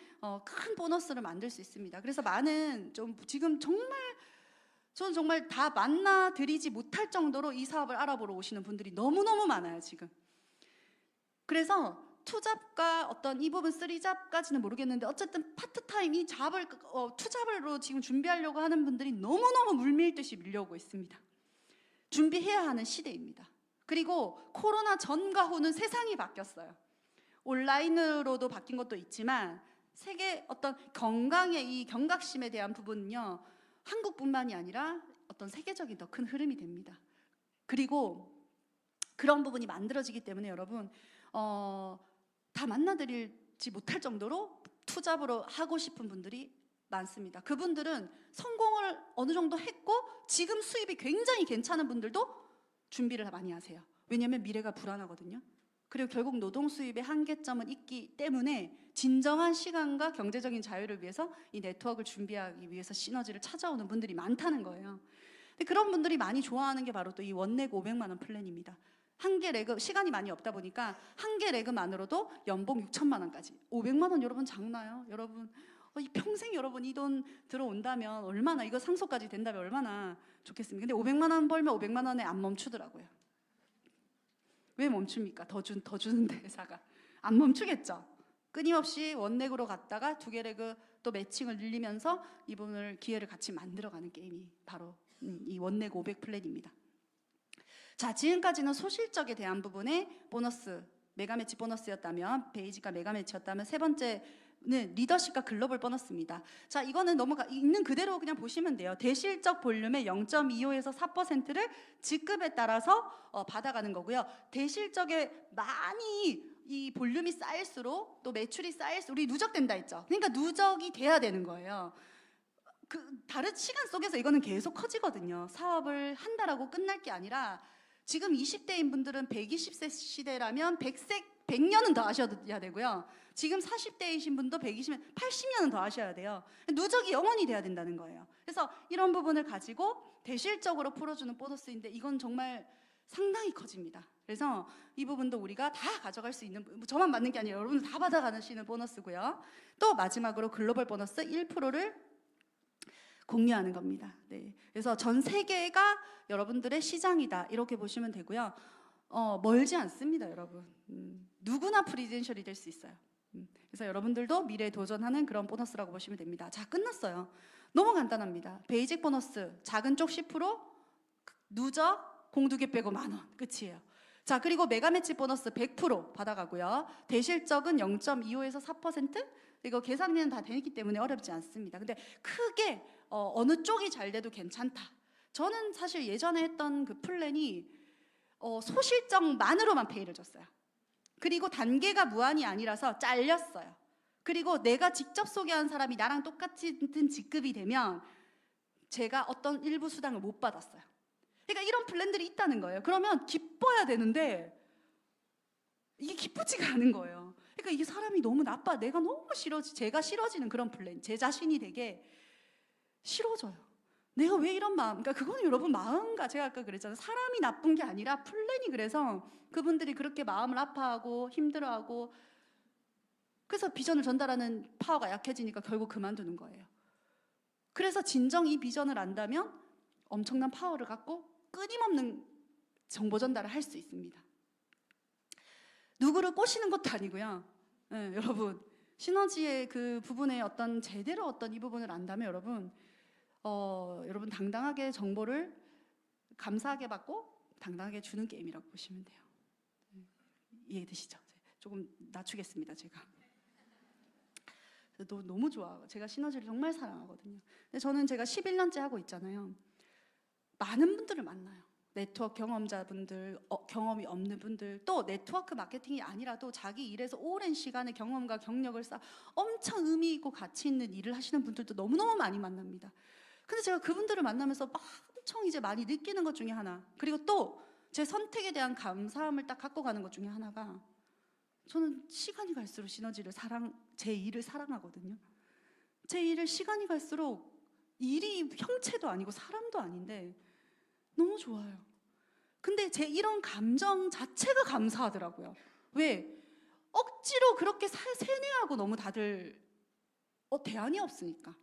큰 보너스를 만들 수 있습니다. 그래서 많은 지금 저는 정말 다 만나드리지 못할 정도로 이 사업을 알아보러 오시는 분들이 너무너무 많아요, 지금. 그래서 투잡과 어떤 이 부분 3잡까지는 모르겠는데 어쨌든 파트타임 이 잡을 투잡으로 지금 준비하려고 하는 분들이 너무너무 물밀듯이 밀려오고 있습니다. 준비해야 하는 시대입니다. 그리고 코로나 전과 후는 세상이 바뀌었어요. 온라인으로도 바뀐 것도 있지만 세계 어떤 건강의 이 경각심에 대한 부분은요, 한국뿐만이 아니라 어떤 세계적인 더 큰 흐름이 됩니다. 그리고 그런 부분이 만들어지기 때문에 여러분 다 만나드리지 못할 정도로 투잡으로 하고 싶은 분들이 많습니다. 그분들은 성공을 어느 정도 했고 지금 수입이 굉장히 괜찮은 분들도 준비를 많이 하세요. 왜냐하면 미래가 불안하거든요. 그리고 결국 노동 수입의 한계점은 있기 때문에 진정한 시간과 경제적인 자유를 위해서 이 네트워크를 준비하기 위해서 시너지를 찾아오는 분들이 많다는 거예요. 근데 그런 분들이 많이 좋아하는 게 바로 또 이 원넥 500만 원 플랜입니다. 한 개 레그, 시간이 많이 없다 보니까 한 개 레그만으로도 연봉 6천만 원까지. 500만 원 여러분 작나요? 여러분 평생 여러분 이 돈 들어온다면 얼마나, 이거 상속까지 된다면 얼마나 좋겠습니까? 근데 500만 원 벌면 500만 원에 안 멈추더라고요. 왜 멈춥니까? 더 주는데 회사가 안 멈추겠죠. 끊임없이 원넥으로 갔다가 두 개 레그 또 매칭을 늘리면서 이 부분을 기회를 같이 만들어가는 게임이 바로 이 원넥 500 플랜입니다. 자, 지금까지는 소실적에 대한 부분의 보너스, 메가매치 보너스였다면, 베이직과 메가매치였다면, 세 번째는 리더십과 글로벌 보너스입니다. 자, 이거는 있는 그대로 그냥 보시면 돼요. 대실적 볼륨의 0.25에서 4%를 직급에 따라서 받아가는 거고요. 대실적에 많이 이 볼륨이 쌓일수록 또 매출이 쌓일수록 우리 누적된다 했죠. 그러니까 누적이 돼야 되는 거예요. 다른 시간 속에서 이거는 계속 커지거든요. 사업을 한다라고 끝날 게 아니라 지금 20대인 분들은 120세 시대라면 100년은 더 하셔야 되고요. 지금 40대이신 분도 120년, 80년은 더 하셔야 돼요. 누적이 영원히 돼야 된다는 거예요. 그래서 이런 부분을 가지고 대실적으로 풀어주는 보너스인데 이건 정말 상당히 커집니다. 그래서 이 부분도 우리가 다 가져갈 수 있는, 저만 받는 게 아니라 여러분들 다 받아가시는 보너스고요. 또 마지막으로 글로벌 보너스 1%를 공유하는 겁니다. 네. 그래서 전 세계가 여러분들의 시장이다 이렇게 보시면 되고요. 멀지 않습니다, 여러분. 누구나 프리젠셜이 될 수 있어요. 그래서 여러분들도 미래에 도전하는 그런 보너스라고 보시면 됩니다. 자, 끝났어요. 너무 간단합니다. 베이직 보너스 작은 쪽 10%, 누적 공두개 빼고 만원 끝이에요. 자, 그리고 메가 매치 보너스 100% 받아가고요. 대실적은 0.25에서 4%. 이거 계산은 다 되기 때문에 어렵지 않습니다. 근데 크게 어느 쪽이 잘 돼도 괜찮다. 저는 사실 예전에 했던 그 플랜이 소실적만으로만 페이를 줬어요. 그리고 단계가 무한이 아니라서 잘렸어요. 그리고 내가 직접 소개한 사람이 나랑 똑같은 직급이 되면 제가 어떤 일부 수당을 못 받았어요. 그러니까 이런 플랜들이 있다는 거예요. 그러면 기뻐야 되는데 이게 기쁘지가 않은 거예요. 그러니까 이게 사람이 너무 나빠, 내가 너무 제가 싫어지는 그런 플랜, 제 자신이 되게 싫어져요. 내가 왜 이런 마음, 그러니까 그거는 여러분 마음가, 제가 아까 그랬잖아요. 사람이 나쁜 게 아니라 플랜이 그래서 그분들이 그렇게 마음을 아파하고 힘들어하고, 그래서 비전을 전달하는 파워가 약해지니까 결국 그만두는 거예요. 그래서 진정 이 비전을 안다면 엄청난 파워를 갖고 끊임없는 정보 전달을 할 수 있습니다. 누구를 꼬시는 것도 아니고요. 네, 여러분 시너지의 그 부분에 제대로 이 부분을 안다면 여러분 당당하게 정보를 감사하게 받고 당당하게 주는 게임이라고 보시면 돼요. 이해되시죠? 조금 낮추겠습니다, 제가. 너무 좋아. 제가 시너지를 정말 사랑하거든요. 근데 저는 제가 11년째 하고 있잖아요. 많은 분들을 만나요. 네트워크 경험자분들, 경험이 없는 분들, 또 네트워크 마케팅이 아니라도 자기 일에서 오랜 시간의 경험과 경력을 쌓아 엄청 의미 있고 가치 있는 일을 하시는 분들도 너무너무 많이 만납니다. 근데 제가 그분들을 만나면서 엄청 이제 많이 느끼는 것 중에 하나, 그리고 또 제 선택에 대한 감사함을 딱 갖고 가는 것 중에 하나가, 저는 시간이 갈수록 제 일을 사랑하거든요. 제 일을 시간이 갈수록 일이 형체도 아니고 사람도 아닌데 너무 좋아요. 근데 제 이런 감정 자체가 감사하더라고요. 왜? 억지로 그렇게 세뇌하고 너무 다들 대안이 없으니까.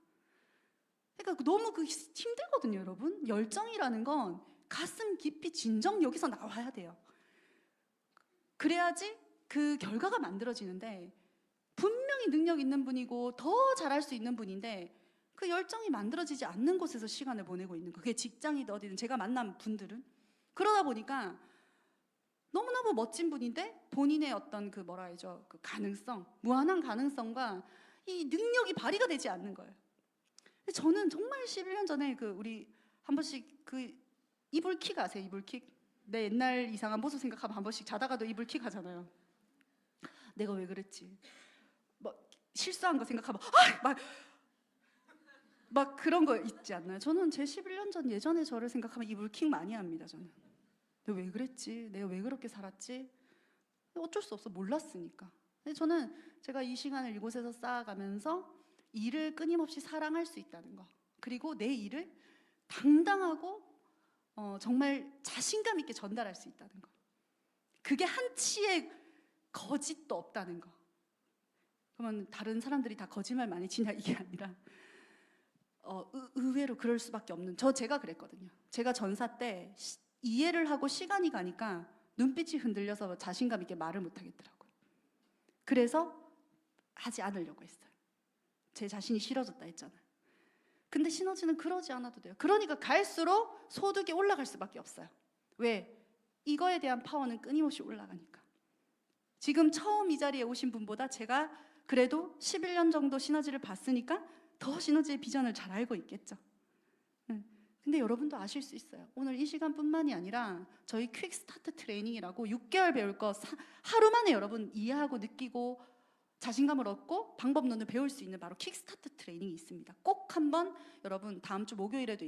그러니까 너무 힘들거든요, 여러분. 열정이라는 건 가슴 깊이 진정 여기서 나와야 돼요. 그래야지 그 결과가 만들어지는데, 분명히 능력 있는 분이고 더 잘할 수 있는 분인데 그 열정이 만들어지지 않는 곳에서 시간을 보내고 있는 거. 그게 직장이든 어디든 제가 만난 분들은 그러다 보니까 너무너무 멋진 분인데 본인의 그 그 가능성, 무한한 가능성과 이 능력이 발휘가 되지 않는 거예요. 근데 저는 정말 11년 전에 우리 한 번씩 이불킥 아세요? 이불킥? 내 옛날 이상한 모습 생각하면 한 번씩 자다가도 이불킥 하잖아요. 내가 왜 그랬지? 실수한 거 생각하면 막 그런 거 있지 않나요? 저는 제 11년 전 예전에 저를 생각하면 이불킥 많이 합니다. 저는 내가 왜 그랬지? 내가 왜 그렇게 살았지? 어쩔 수 없어, 몰랐으니까. 근데 저는 제가 이 시간을 이곳에서 쌓아가면서 일을 끊임없이 사랑할 수 있다는 거, 그리고 내 일을 당당하고 정말 자신감 있게 전달할 수 있다는 거, 그게 한치의 거짓도 없다는 거. 그러면 다른 사람들이 다 거짓말 많이 치냐 이게 아니라 의외로 그럴 수밖에 없는, 제가 그랬거든요. 제가 전사 때 이해를 하고 시간이 가니까 눈빛이 흔들려서 자신감 있게 말을 못 하겠더라고요. 그래서 하지 않으려고 했어요. 제 자신이 싫어졌다 했잖아요. 근데 시너지는 그러지 않아도 돼요. 그러니까 갈수록 소득이 올라갈 수밖에 없어요. 왜? 이거에 대한 파워는 끊임없이 올라가니까. 지금 처음 이 자리에 오신 분보다 제가 그래도 11년 정도 시너지를 봤으니까 더 시너지의 비전을 잘 알고 있겠죠. 근데 여러분도 아실 수 있어요. 오늘 이 시간뿐만이 아니라 저희 퀵 스타트 트레이닝이라고 6개월 배울 거 하루 만에 여러분 이해하고 느끼고 자신감을 얻고 방법론을 배울 수 있는 바로 퀵 스타트 트레이닝이 있습니다. 꼭 한번 여러분 다음 주 목요일에도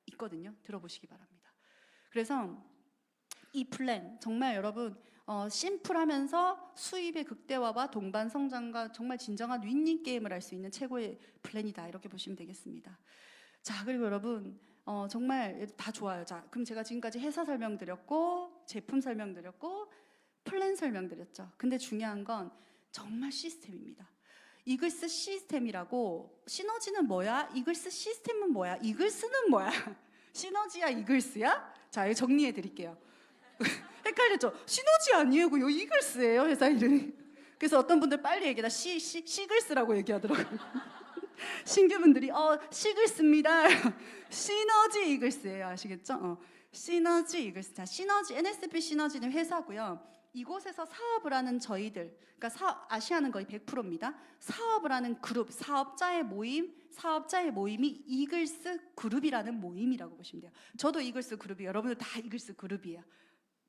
있거든요. 들어보시기 바랍니다. 그래서 이 플랜 정말 여러분 심플하면서 수입의 극대화와 동반 성장과 정말 진정한 윈윈 게임을 할 수 있는 최고의 플랜이다, 이렇게 보시면 되겠습니다. 자, 그리고 여러분 정말 다 좋아요. 자, 그럼 제가 지금까지 회사 설명드렸고 제품 설명드렸고 플랜 설명드렸죠. 근데 중요한 건 정말 시스템입니다. 이글스 시스템이라고. 시너지는 뭐야? 이글스 시스템은 뭐야? 이글스는 뭐야? 시너지야 이글스야? 자, 이거 정리해 드릴게요. 헷갈렸죠? 시너지 아니에요. 이거 이글스예요, 회사 이름이. 그래서 어떤 분들 빨리 얘기하다 시글스라고 얘기하더라고요. 신규분들이 시글스입니다. 시너지 이글스예요. 아시겠죠? 시너지 이글스. 자, 시너지, NSP 시너지는 회사고요. 이곳에서 사업을 하는 저희들, 그러니까 아시아는 거의 100%입니다. 사업을 하는 그룹, 사업자의 모임이 이글스 그룹이라는 모임이라고 보시면 돼요. 저도 이글스 그룹이에요. 여러분들 다 이글스 그룹이에요.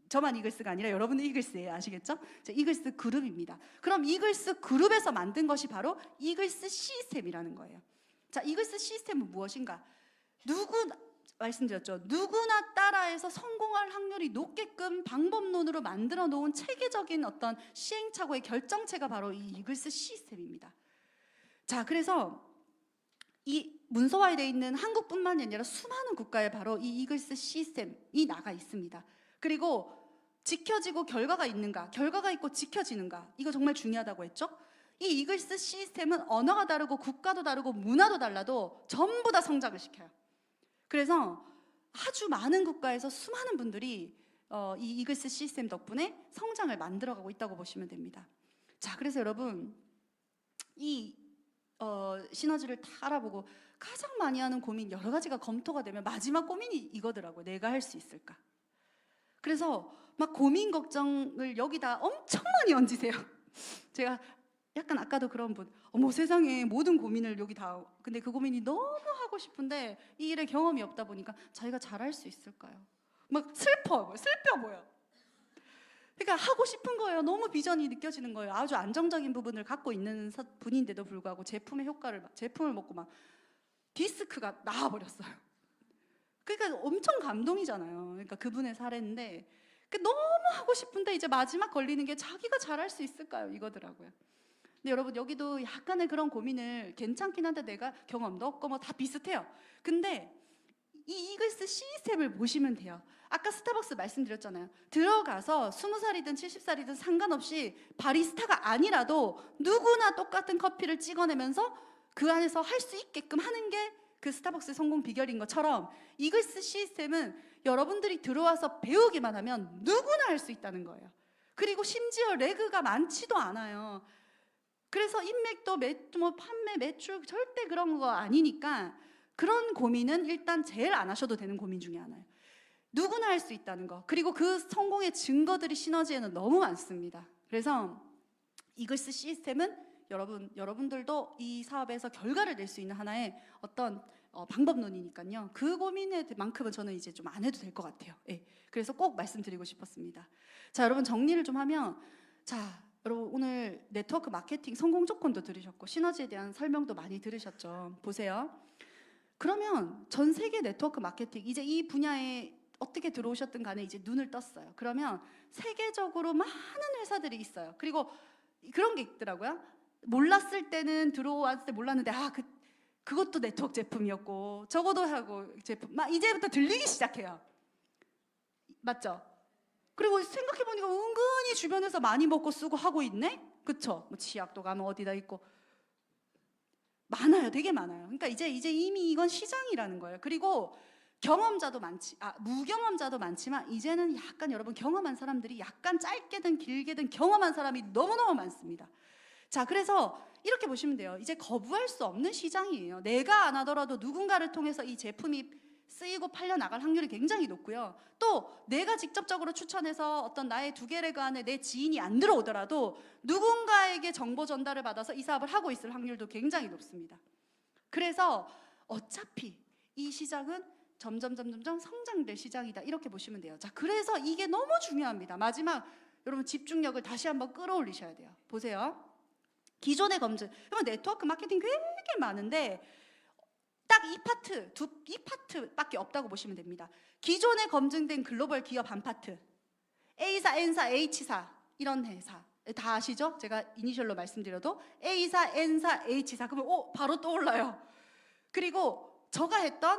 저만 이글스가 아니라 여러분은 이글스예요. 아시겠죠? 이글스 그룹입니다. 그럼 이글스 그룹에서 만든 것이 바로 이글스 시스템이라는 거예요. 자, 이글스 시스템은 무엇인가? 말씀드렸죠. 누구나 따라해서 성공할 확률이 높게끔 방법론으로 만들어 놓은 체계적인 어떤 시행착오의 결정체가 바로 이 이글스 시스템입니다. 자, 그래서 이 문서화되어 있는 한국뿐만이 아니라 수많은 국가에 바로 이 이글스 시스템이 나가 있습니다. 그리고 지켜지고 결과가 있는가, 결과가 있고 지켜지는가, 이거 정말 중요하다고 했죠. 이 이글스 시스템은 언어가 다르고 국가도 다르고 문화도 달라도 전부 다 성장을 시켜요. 그래서 아주 많은 국가에서 수많은 분들이 이 이글스 시스템 덕분에 성장을 만들어가고 있다고 보시면 됩니다. 자, 그래서 여러분 이 시너지를 다 알아보고 가장 많이 하는 고민 여러 가지가 검토가 되면 마지막 고민이 이거더라고요. 내가 할 수 있을까? 그래서 막 고민 걱정을 여기다 엄청 많이 얹으세요. 제가 약간 아까도 그런 분, 어머 세상에 모든 고민을 여기 다, 근데 그 고민이 너무 하고 싶은데 이 일에 경험이 없다 보니까 자기가 잘할 수 있을까요? 막 슬퍼 보여. 그러니까 하고 싶은 거예요. 너무 비전이 느껴지는 거예요. 아주 안정적인 부분을 갖고 있는 분인데도 불구하고 제품을 먹고 막 디스크가 나와버렸어요. 그러니까 엄청 감동이잖아요. 그러니까 그분의 사례인데 너무 하고 싶은데 이제 마지막 걸리는 게 자기가 잘할 수 있을까요? 이거더라고요. 근데 여러분 여기도 약간의 그런 고민을 괜찮긴 한데 내가 경험도 없고 뭐 다 비슷해요. 근데 이 이글스 시스템을 보시면 돼요. 아까 스타벅스 말씀드렸잖아요. 들어가서 20살이든 70살이든 상관없이 바리스타가 아니라도 누구나 똑같은 커피를 찍어내면서 그 안에서 할 수 있게끔 하는 게 그 스타벅스의 성공 비결인 것처럼 이글스 시스템은 여러분들이 들어와서 배우기만 하면 누구나 할 수 있다는 거예요. 그리고 심지어 레그가 많지도 않아요. 그래서 인맥도 판매, 매출 절대 그런 거 아니니까 그런 고민은 일단 제일 안 하셔도 되는 고민 중에 하나예요. 누구나 할 수 있다는 거. 그리고 그 성공의 증거들이 시너지에는 너무 많습니다. 그래서 이글스 시스템은 여러분들도 이 사업에서 결과를 낼 수 있는 하나의 어떤 방법론이니까요. 그 고민에만큼은 저는 이제 좀 안 해도 될 것 같아요. 예. 그래서 꼭 말씀드리고 싶었습니다. 자, 여러분 정리를 좀 하면, 자, 여러분 오늘 네트워크 마케팅 성공 조건도 들으셨고 시너지에 대한 설명도 많이 들으셨죠. 보세요. 그러면 전 세계 네트워크 마케팅, 이제 이 분야에 어떻게 들어오셨든 간에 이제 눈을 떴어요. 그러면 세계적으로 많은 회사들이 있어요. 그리고 그런 게 있더라고요. 몰랐을 때는, 들어왔을 때 몰랐는데 그것도 네트워크 제품이었고 저거도 하고 제품 막 이제부터 들리기 시작해요. 맞죠? 그리고 생각해보니까 은근히 주변에서 많이 먹고 쓰고 하고 있네? 그쵸? 뭐 치약도 가면 어디다 있고 많아요. 되게 많아요. 그러니까 이제 이미 이건 시장이라는 거예요. 그리고 무경험자도 많지만 이제는 약간 여러분 경험한 사람들이 약간 짧게든 길게든 경험한 사람이 너무너무 많습니다. 자, 그래서 이렇게 보시면 돼요. 이제 거부할 수 없는 시장이에요. 내가 안 하더라도 누군가를 통해서 이 제품이 쓰이고 팔려 나갈 확률이 굉장히 높고요. 또 내가 직접적으로 추천해서 어떤 나의 두개레그 안에 내 지인이 안 들어오더라도 누군가에게 정보 전달을 받아서 이 사업을 하고 있을 확률도 굉장히 높습니다. 그래서 어차피 이 시장은 점점 성장될 시장이다, 이렇게 보시면 돼요. 자, 그래서 이게 너무 중요합니다. 마지막 여러분 집중력을 다시 한번 끌어올리셔야 돼요. 보세요. 기존의 검증, 그러면 네트워크 마케팅 되게 많은데 딱 이 파트밖에 없다고 보시면 됩니다. 기존에 검증된 글로벌 기업 한 파트, A사, N사, H사, 이런 회사 다 아시죠? 제가 이니셜로 말씀드려도 A사, N사, H사, 그러면 바로 떠올라요. 그리고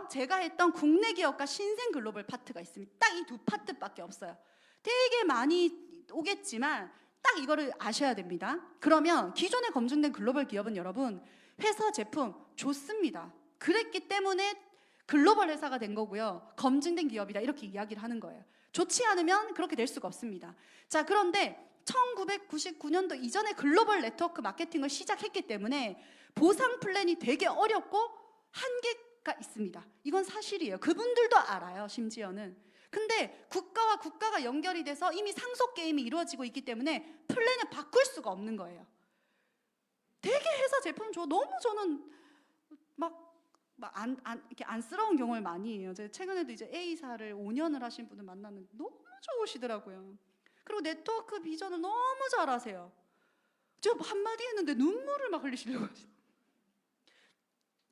제가 했던 국내 기업과 신생 글로벌 파트가 있습니다. 딱 이 두 파트밖에 없어요. 되게 많이 오겠지만 딱 이거를 아셔야 됩니다. 그러면 기존에 검증된 글로벌 기업은 여러분 회사 제품 좋습니다. 그랬기 때문에 글로벌 회사가 된 거고요. 검증된 기업이다 이렇게 이야기를 하는 거예요. 좋지 않으면 그렇게 될 수가 없습니다. 자, 그런데 1999년도 이전에 글로벌 네트워크 마케팅을 시작했기 때문에 보상 플랜이 되게 어렵고 한계가 있습니다. 이건 사실이에요. 그분들도 알아요, 심지어는. 근데 국가와 국가가 연결이 돼서 이미 상속 게임이 이루어지고 있기 때문에 플랜을 바꿀 수가 없는 거예요. 되게 회사 제품 너무 저는 이렇게 안쓰러운 경험을 많이 해요. 제가 최근에도 이제 A사를 5년을 하신 분을 만났는데 너무 좋으시더라고요. 그리고 네트워크 비전을 너무 잘하세요. 제가 한마디 했는데 눈물을 막 흘리시려고 하시더라고요.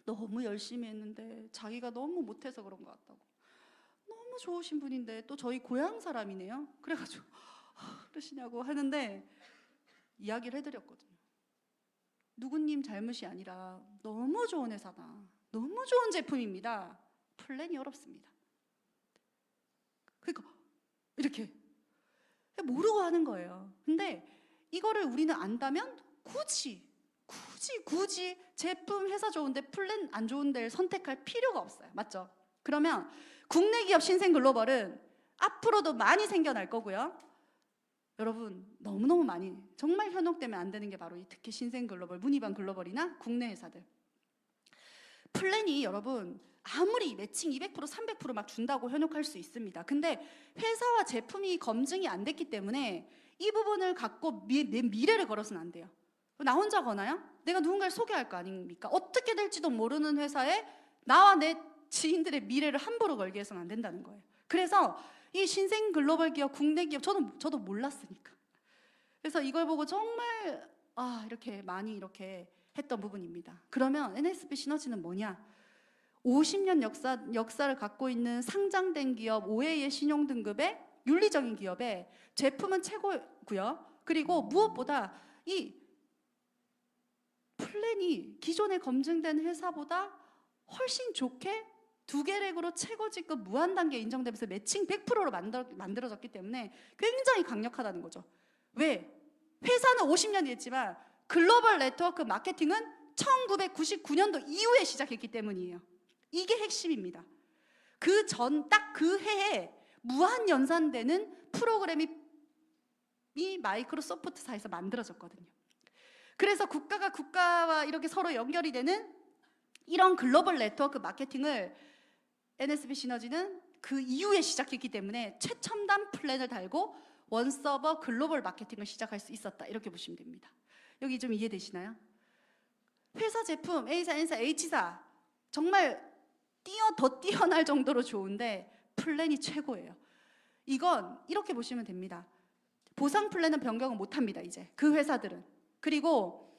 너무 열심히 했는데 자기가 너무 못해서 그런 것 같다고. 너무 좋으신 분인데 또 저희 고향 사람이네요. 그래가지고 그러시냐고 하는데 이야기를 해드렸거든요. 누구님 잘못이 아니라 너무 좋은 회사다. 너무 좋은 제품입니다. 플랜이 어렵습니다. 그러니까 이렇게 모르고 하는 거예요. 근데 이거를 우리는 안다면 굳이 제품 회사 좋은데 플랜 안 좋은 데를 선택할 필요가 없어요. 맞죠? 그러면 국내 기업 신생 글로벌은 앞으로도 많이 생겨날 거고요. 여러분 너무너무 많이 정말 현혹되면 안 되는 게 바로 이 특히 신생 글로벌, 문희반 글로벌이나 국내 회사들. 플랜이 여러분 아무리 매칭 200% 300% 막 준다고 현혹할 수 있습니다. 근데 회사와 제품이 검증이 안 됐기 때문에 이 부분을 갖고 내 미래를 걸어서는 안 돼요. 나 혼자 거나요? 내가 누군가를 소개할 거 아닙니까? 어떻게 될지도 모르는 회사에 나와 내 지인들의 미래를 함부로 걸게 해서는 안 된다는 거예요. 그래서 이 신생 글로벌 기업, 국내 기업 저도 몰랐으니까. 그래서 이걸 보고 정말 이렇게 많이 이렇게 했던 부분입니다. 그러면 NSP 시너지는 뭐냐? 50년 역사를 갖고 있는 상장된 기업 5A의 신용 등급의 윤리적인 기업의 제품은 최고고요. 그리고 무엇보다 이 플랜이 기존에 검증된 회사보다 훨씬 좋게 두 개 렉으로 최고직급 무한단계 인정되면서 매칭 100%로 만들어졌기 때문에 굉장히 강력하다는 거죠. 왜? 회사는 50년이 됐지만 글로벌 네트워크 마케팅은 1999년도 이후에 시작했기 때문이에요. 이게 핵심입니다. 딱 그 해에 무한 연산되는 프로그램이 마이크로소프트사에서 만들어졌거든요. 그래서 국가와 이렇게 서로 연결이 되는 이런 글로벌 네트워크 마케팅을 NSP 시너지는 그 이후에 시작했기 때문에 최첨단 플랜을 달고 원서버 글로벌 마케팅을 시작할 수 있었다. 이렇게 보시면 됩니다. 여기 좀 이해되시나요? 회사 제품 A사, N사, H사 정말 더 뛰어날 정도로 좋은데 플랜이 최고예요. 이건 이렇게 보시면 됩니다. 보상 플랜은 변경을 못합니다. 이제 그 회사들은. 그리고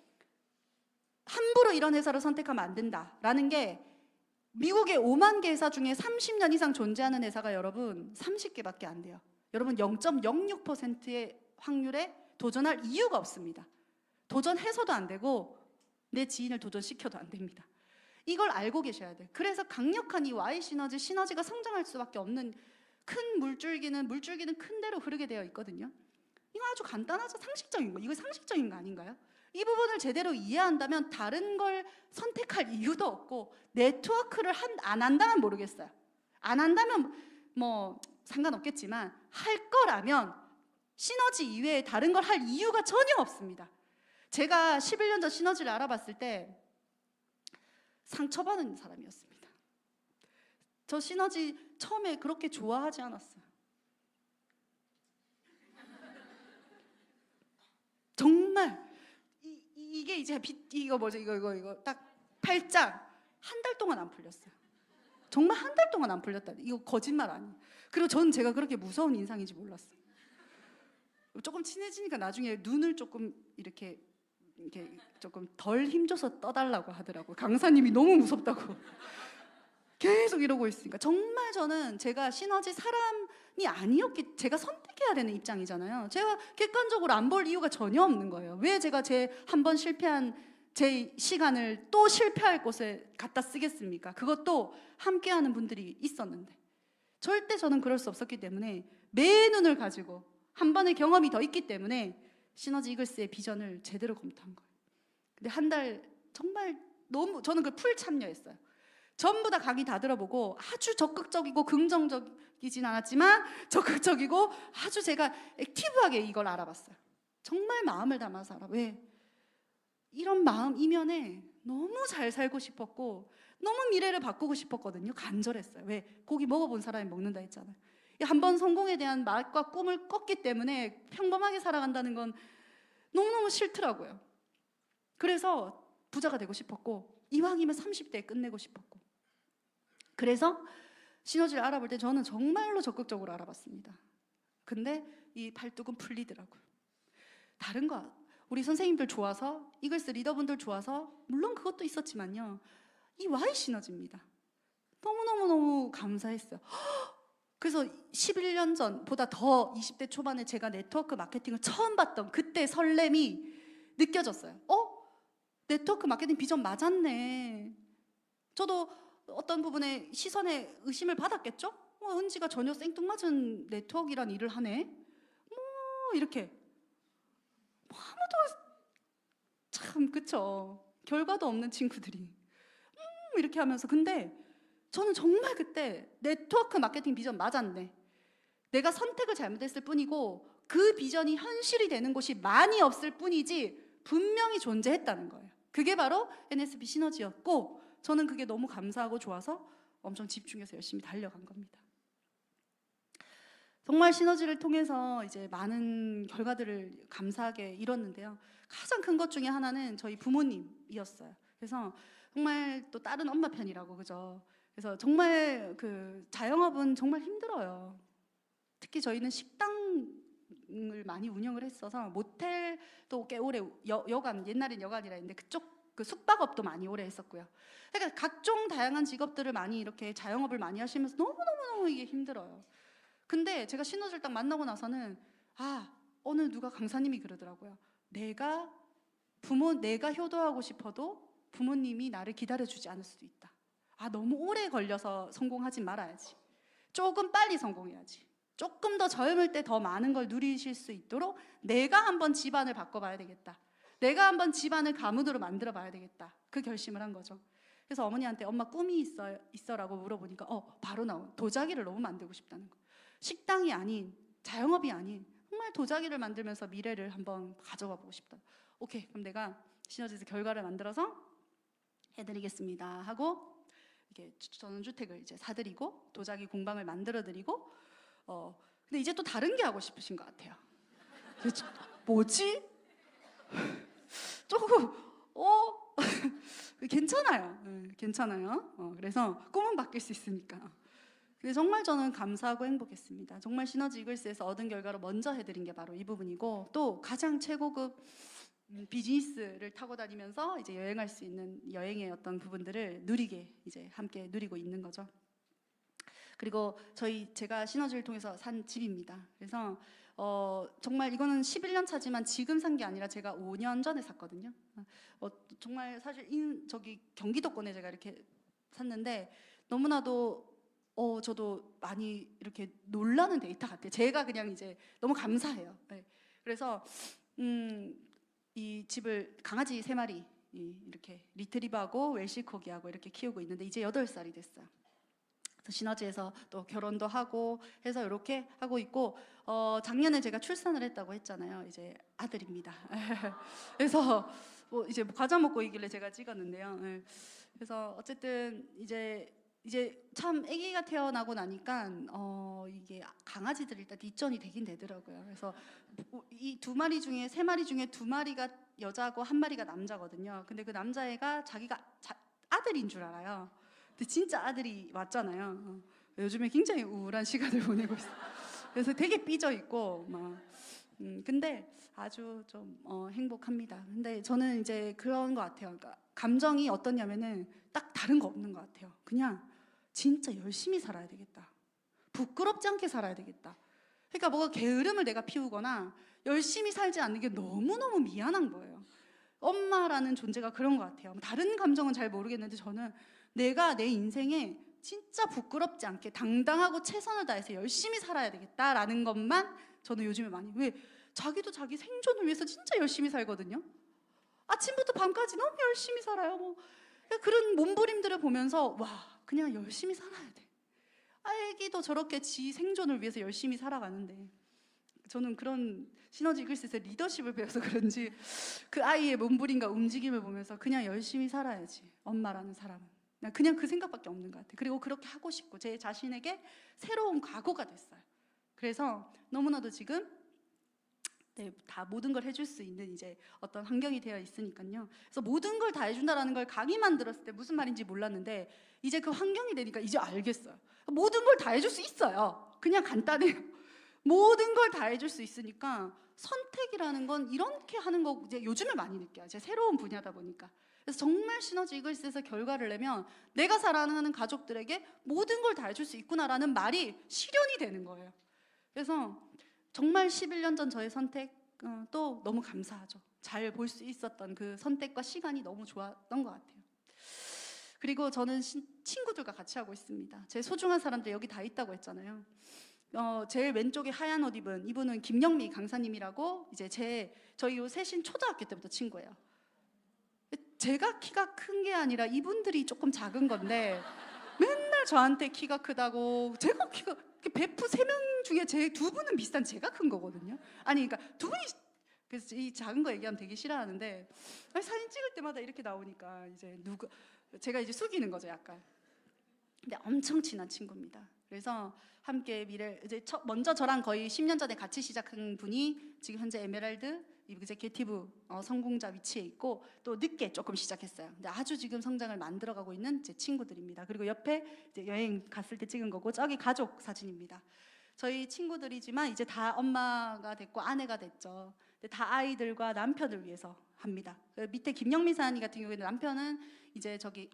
함부로 이런 회사를 선택하면 안 된다라는 게 미국의 5만 개 회사 중에 30년 이상 존재하는 회사가 여러분 30개밖에 안 돼요. 여러분 0.06%의 확률에 도전할 이유가 없습니다. 도전해서도 안 되고 내 지인을 도전시켜도 안 됩니다. 이걸 알고 계셔야 돼요. 그래서 강력한 이 Y 시너지가 성장할 수밖에 없는 큰 물줄기는 큰 대로 흐르게 되어 있거든요. 이거 아주 간단하죠. 상식적인 거. 이거 상식적인 거 아닌가요? 이 부분을 제대로 이해한다면 다른 걸 선택할 이유도 없고 네트워크를 안 한다면 모르겠어요. 안 한다면 뭐 상관없겠지만 할 거라면 시너지 이외에 다른 걸 할 이유가 전혀 없습니다. 제가 11년 전 시너지를 알아봤을 때 상처받은 사람이었습니다. 저 시너지 처음에 그렇게 좋아하지 않았어요. 정말 이게 이제 이거 딱 8장 한 달 동안 안 풀렸어요. 정말 한 달 동안 안 풀렸다. 이거 거짓말 아니에요. 그리고 저는 제가 그렇게 무서운 인상인지 몰랐어요. 조금 친해지니까 나중에 눈을 조금 이렇게 조금 덜 힘줘서 떠달라고 하더라고요. 강사님이 너무 무섭다고 계속 이러고 있으니까 정말 저는 제가 시너지 사람이 아니었기, 제가 선택해야 되는 입장이잖아요. 제가 객관적으로 안 볼 이유가 전혀 없는 거예요. 왜 제가 제 한 번 실패한 제 시간을 또 실패할 곳에 갖다 쓰겠습니까? 그것도 함께하는 분들이 있었는데 절대 저는 그럴 수 없었기 때문에 매 눈을 가지고 한 번의 경험이 더 있기 때문에 시너지 이글스의 비전을 제대로 검토한 거예요. 근데 한 달 정말 너무 저는 그 풀 참여했어요. 전부 다 강의 다 들어보고 아주 적극적이고 긍정적이진 않았지만 적극적이고 아주 제가 액티브하게 이걸 알아봤어요. 정말 마음을 담아서 알아. 왜? 이런 마음 이면에 너무 잘 살고 싶었고 너무 미래를 바꾸고 싶었거든요. 간절했어요. 왜? 고기 먹어본 사람이 먹는다 했잖아요. 한 번 성공에 대한 말과 꿈을 꿨기 때문에 평범하게 살아간다는 건 너무너무 싫더라고요. 그래서 부자가 되고 싶었고 이왕이면 30대에 끝내고 싶었고 그래서 시너지를 알아볼 때 저는 정말로 적극적으로 알아봤습니다. 근데 이 팔뚝은 풀리더라고요. 다른 거 우리 선생님들 좋아서 이글스 리더분들 좋아서 물론 그것도 있었지만요. 이 Y 시너지입니다. 너무너무 감사했어요. 그래서 11년 전보다 더 20대 초반에 제가 네트워크 마케팅을 처음 봤던 그때 설렘이 느껴졌어요. 네트워크 마케팅 비전 맞았네. 저도 어떤 부분에 시선에 의심을 받았겠죠? 은지가 전혀 생뚱맞은 네트워크란 일을 하네. 이렇게 아무도 참 그쵸. 결과도 없는 친구들이 이렇게 하면서 근데 저는 정말 그때 네트워크 마케팅 비전 맞았네. 내가 선택을 잘못했을 뿐이고 그 비전이 현실이 되는 곳이 많이 없을 뿐이지 분명히 존재했다는 거예요. 그게 바로 NSP 시너지였고 저는 그게 너무 감사하고 좋아서 엄청 집중해서 열심히 달려간 겁니다. 정말 시너지를 통해서 이제 많은 결과들을 감사하게 이뤘는데요. 가장 큰 것 중에 하나는 저희 부모님이었어요. 그래서 정말 또 다른 엄마 편이라고 그죠? 그래서 정말 그 자영업은 정말 힘들어요. 특히 저희는 식당을 많이 운영을 했어서 모텔도 꽤 오래 여관 옛날엔 여관이라 했는데 그쪽 그 숙박업도 많이 오래 했었고요. 그러니까 각종 다양한 직업들을 많이 이렇게 자영업을 많이 하시면서 너무 이게 힘들어요. 근데 제가 시너지를 딱 만나고 나서는 어느 누가 강사님이 그러더라고요. 내가 효도하고 싶어도 부모님이 나를 기다려주지 않을 수도 있다. 너무 오래 걸려서 성공하지 말아야지. 조금 빨리 성공해야지. 조금 더 젊을 때 더 많은 걸 누리실 수 있도록 내가 한번 집안을 바꿔봐야 되겠다. 내가 한번 집안을 가문으로 만들어 봐야 되겠다. 그 결심을 한 거죠. 그래서 어머니한테 엄마 꿈이 있어라고 물어보니까 바로 나온 도자기를 너무 만들고 싶다는 거. 식당이 아닌 자영업이 아닌 정말 도자기를 만들면서 미래를 한번 가져가 보고 싶다. 오케이, 그럼 내가 시너지에서 결과를 만들어서 해드리겠습니다 하고 이렇게 전원주택을 이제 사드리고 도자기 공방을 만들어드리고 근데 이제 또 다른 게 하고 싶으신 것 같아요. 뭐지? 조금 괜찮아요. 괜찮아요. 그래서 꿈은 바뀔 수 있으니까. 근데 정말 저는 감사하고 행복했습니다. 정말 시너지 이글스에서 얻은 결과로 먼저 해드린 게 바로 이 부분이고 또 가장 최고급 비즈니스를 타고 다니면서 이제 여행할 수 있는 여행의 어떤 부분들을 누리게 이제 함께 누리고 있는 거죠. 그리고 제가 시너지를 통해서 산 집입니다. 그래서 정말 이거는 11년 차지만 지금 산 게 아니라 제가 5년 전에 샀거든요. 정말 사실 저기 경기도권에 제가 이렇게 샀는데 너무나도 저도 많이 이렇게 놀라는 데이터 같아요. 제가 그냥 이제 너무 감사해요. 네. 그래서 이 집을 강아지 3마리 이렇게 리트리버하고 웰시코기하고 이렇게 키우고 있는데 이제 8살이 됐어요. 시너지에서 또 결혼도 하고 해서 이렇게 하고 있고 작년에 제가 출산을 했다고 했잖아요. 이제 아들입니다. 그래서 이제 과자 먹고 있길래 제가 찍었는데요. 그래서 어쨌든 이제 참 아기가 태어나고 나니까 이게 강아지들이 일단 뒷전이 되긴 되더라고요. 그래서 이 2마리 중에 3마리 중에 2마리가 여자고 1마리가 남자거든요. 근데 그 남자애가 자기가 아들인 줄 알아요. 근데 진짜 아들이 왔잖아요. 요즘에 굉장히 우울한 시간을 보내고 있어요. 그래서 되게 삐져 있고 근데 아주 좀 행복합니다. 근데 저는 이제 그런 것 같아요. 그러니까 감정이 어떠냐면은 딱 다른 거 없는 것 같아요. 그냥 진짜 열심히 살아야 되겠다. 부끄럽지 않게 살아야 되겠다. 그러니까 뭐가 게으름을 내가 피우거나 열심히 살지 않는 게 너무너무 미안한 거예요. 엄마라는 존재가 그런 것 같아요. 다른 감정은 잘 모르겠는데 저는 내가 내 인생에 진짜 부끄럽지 않게 당당하고 최선을 다해서 열심히 살아야 되겠다라는 것만 저는 요즘에 많이, 왜 자기도 자기 생존을 위해서 진짜 열심히 살거든요. 아침부터 밤까지 너무 열심히 살아요. 뭐 그런 몸부림들을 보면서 와, 그냥 열심히 살아야 돼. 아기도 저렇게 지 생존을 위해서 열심히 살아가는데, 저는 그런 시너지 이글스에서 리더십을 배워서 그런지 그 아이의 몸부림과 움직임을 보면서 그냥 열심히 살아야지, 엄마라는 사람은. 그냥 그 생각밖에 없는 것 같아요. 그리고 그렇게 하고 싶고 제 자신에게 새로운 각오가 됐어요. 그래서 너무나도 지금 다 모든 걸 해줄 수 있는 이제 어떤 환경이 되어 있으니까요. 그래서 모든 걸 다 해준다라는 걸 강의만 들었을 때 무슨 말인지 몰랐는데 이제 그 환경이 되니까 이제 알겠어요. 모든 걸 다 해줄 수 있어요. 그냥 간단해요. 모든 걸 다 해줄 수 있으니까 선택이라는 건 이렇게 하는 거 이제 요즘에 많이 느껴요. 제 새로운 분야다 보니까. 그래서 정말 시너지 이글스에서 결과를 내면 내가 사랑하는 가족들에게 모든 걸 다 해줄 수 있구나라는 말이 실현이 되는 거예요. 그래서 정말 11년 전 저의 선택도 너무 감사하죠. 잘 볼 수 있었던 그 선택과 시간이 너무 좋았던 것 같아요. 그리고 저는 친구들과 같이 하고 있습니다. 제 소중한 사람들 여기 다 있다고 했잖아요. 제일 왼쪽에 하얀 옷 입은 이분은 김영미 강사님이라고, 이제 저희 요 셋인 초등학교 때부터 친구예요. 제가 키가 큰 게 아니라 이분들이 조금 작은 건데 맨날 저한테 키가 크다고. 제가 키가 베프 3명 중에 제 2분은 비슷한 제가 큰 거거든요. 아니 그러니까 두 분이, 그래서 이 작은 거 얘기하면 되게 싫어하는데 사진 찍을 때마다 이렇게 나오니까 이제 제가 이제 숙이는 거죠 약간. 근데 엄청 친한 친구입니다. 그래서 함께 이제 먼저 저랑 거의 10년 전에 같이 시작한 분이 지금 현재 에메랄드 이그제큐티브 성공자 위치에 있고, 또 늦게 조금 시작했어요. 근데 아주 지금 성장을 만들어가고 있는 제 친구들입니다. 그리고 옆에 이제 여행 갔을 때 찍은 거고, 저기 가족 사진입니다. 저희 친구들이지만 이제 다 엄마가 됐고 아내가 됐죠. 근데 다 아이들과 남편을 위해서 합니다. 밑에 김영미 사장님 같은 경우에는 남편은 이제 저기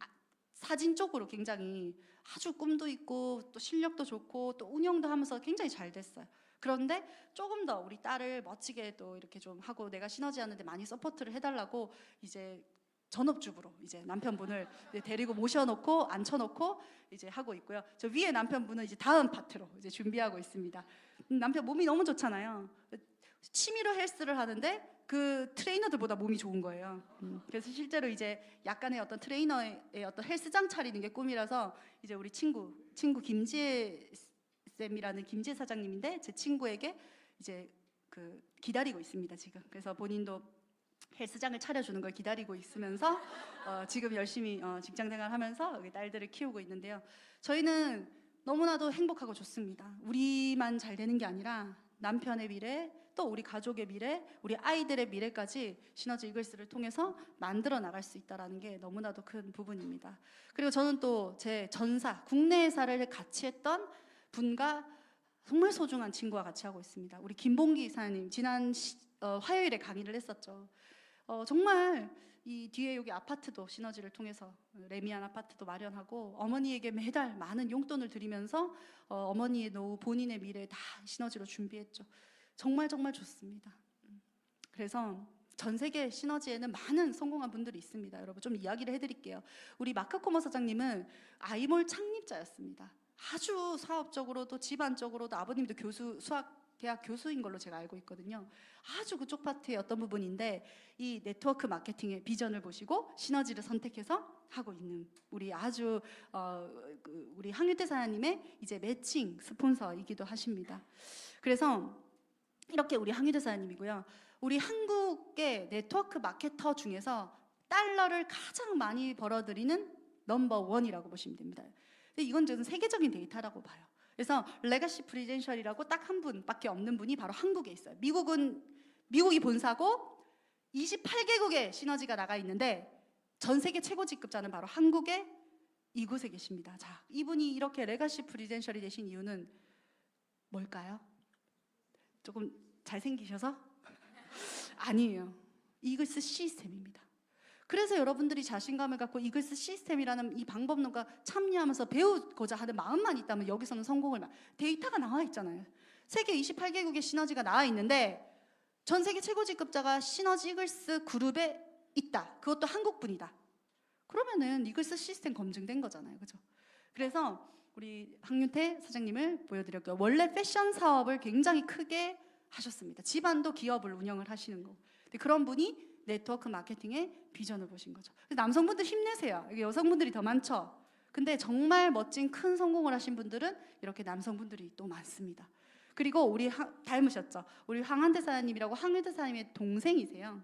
사진 쪽으로 굉장히 아주 꿈도 있고 또 실력도 좋고 또 운영도 하면서 굉장히 잘 됐어요. 그런데 조금 더 우리 딸을 멋지게 또 이렇게 좀 하고 내가 시너지 하는데 많이 서포트를 해달라고 이제 전업주부로 이제 남편분을 데리고 모셔놓고 앉혀놓고 이제 하고 있고요. 저 위에 남편분은 이제 다음 파트로 이제 준비하고 있습니다. 남편 몸이 너무 좋잖아요. 취미로 헬스를 하는데 그 트레이너들보다 몸이 좋은 거예요. 그래서 실제로 이제 약간의 어떤 트레이너의 어떤 헬스장 차리는 게 꿈이라서 이제 우리 친구 김지혜 쌤이라는 김지혜 사장님인데 제 친구에게 이제 그 기다리고 있습니다 지금. 그래서 본인도 헬스장을 차려주는 걸 기다리고 있으면서 지금 열심히 직장생활하면서 여기 딸들을 키우고 있는데요. 저희는 너무나도 행복하고 좋습니다. 우리만 잘 되는 게 아니라 남편의 미래, 또 우리 가족의 미래, 우리 아이들의 미래까지 시너지 이글스를 통해서 만들어 나갈 수 있다는 게 너무나도 큰 부분입니다. 그리고 저는 또 제 전사, 국내 회사를 같이 했던 분과 정말 소중한 친구와 같이 하고 있습니다. 우리 김봉기 이사님 지난 화요일에 강의를 했었죠. 정말 이 뒤에 여기 아파트도 시너지를 통해서 레미안 아파트도 마련하고 어머니에게 매달 많은 용돈을 드리면서 어머니의 노후, 본인의 미래 다 시너지로 준비했죠. 정말 정말 좋습니다. 그래서 전 세계 시너지에는 많은 성공한 분들이 있습니다. 여러분 좀 이야기를 해드릴게요. 우리 마크 코머 사장님은 아이몰 창립자였습니다. 아주 사업적으로도 집안적으로도 아버님도 수학대학 교수인 걸로 제가 알고 있거든요. 아주 그쪽 파트의 어떤 부분인데 이 네트워크 마케팅의 비전을 보시고 시너지를 선택해서 하고 있는 우리 아주 우리 황유태 사장님의 이제 매칭 스폰서이기도 하십니다. 그래서 이렇게 우리 황유태 사장님이고요. 우리 한국의 네트워크 마케터 중에서 달러를 가장 많이 벌어들이는 넘버 1이라고 보시면 됩니다. 근데 이건 저는 세계적인 데이터라고 봐요. 그래서 레가시 프리젠셜이라고 딱 한 분밖에 없는 분이 바로 한국에 있어요. 미국이 본사고 28개국에 시너지가 나가 있는데 전 세계 최고 직급자는 바로 한국의 이곳에 계십니다. 자, 이분이 이렇게 레가시 프리젠셜이 되신 이유는 뭘까요? 조금 잘생기셔서? 아니에요. 이글스 시스템입니다. 그래서 여러분들이 자신감을 갖고 이글스 시스템이라는 이 방법론과 참여하면서 배우고자 하는 마음만 있다면 여기서는 데이터가 나와 있잖아요. 세계 28개국의 시너지가 나와 있는데 전 세계 최고 직급자가 시너지 이글스 그룹의 있다. 그것도 한국분이다. 그러면은 이글스 시스템 검증된 거잖아요. 그죠? 그래서 우리 황윤태 사장님을 보여드렸고요. 원래 패션 사업을 굉장히 크게 하셨습니다. 집안도 기업을 운영을 하시는 거. 근데 그런 분이 네트워크 마케팅의 비전을 보신 거죠. 남성분들 힘내세요. 여기 여성분들이 더 많죠. 근데 정말 멋진 큰 성공을 하신 분들은 이렇게 남성분들이 또 많습니다. 그리고 우리 닮으셨죠? 우리 황한태 사장님이라고 황윤태 사장님의 동생이세요.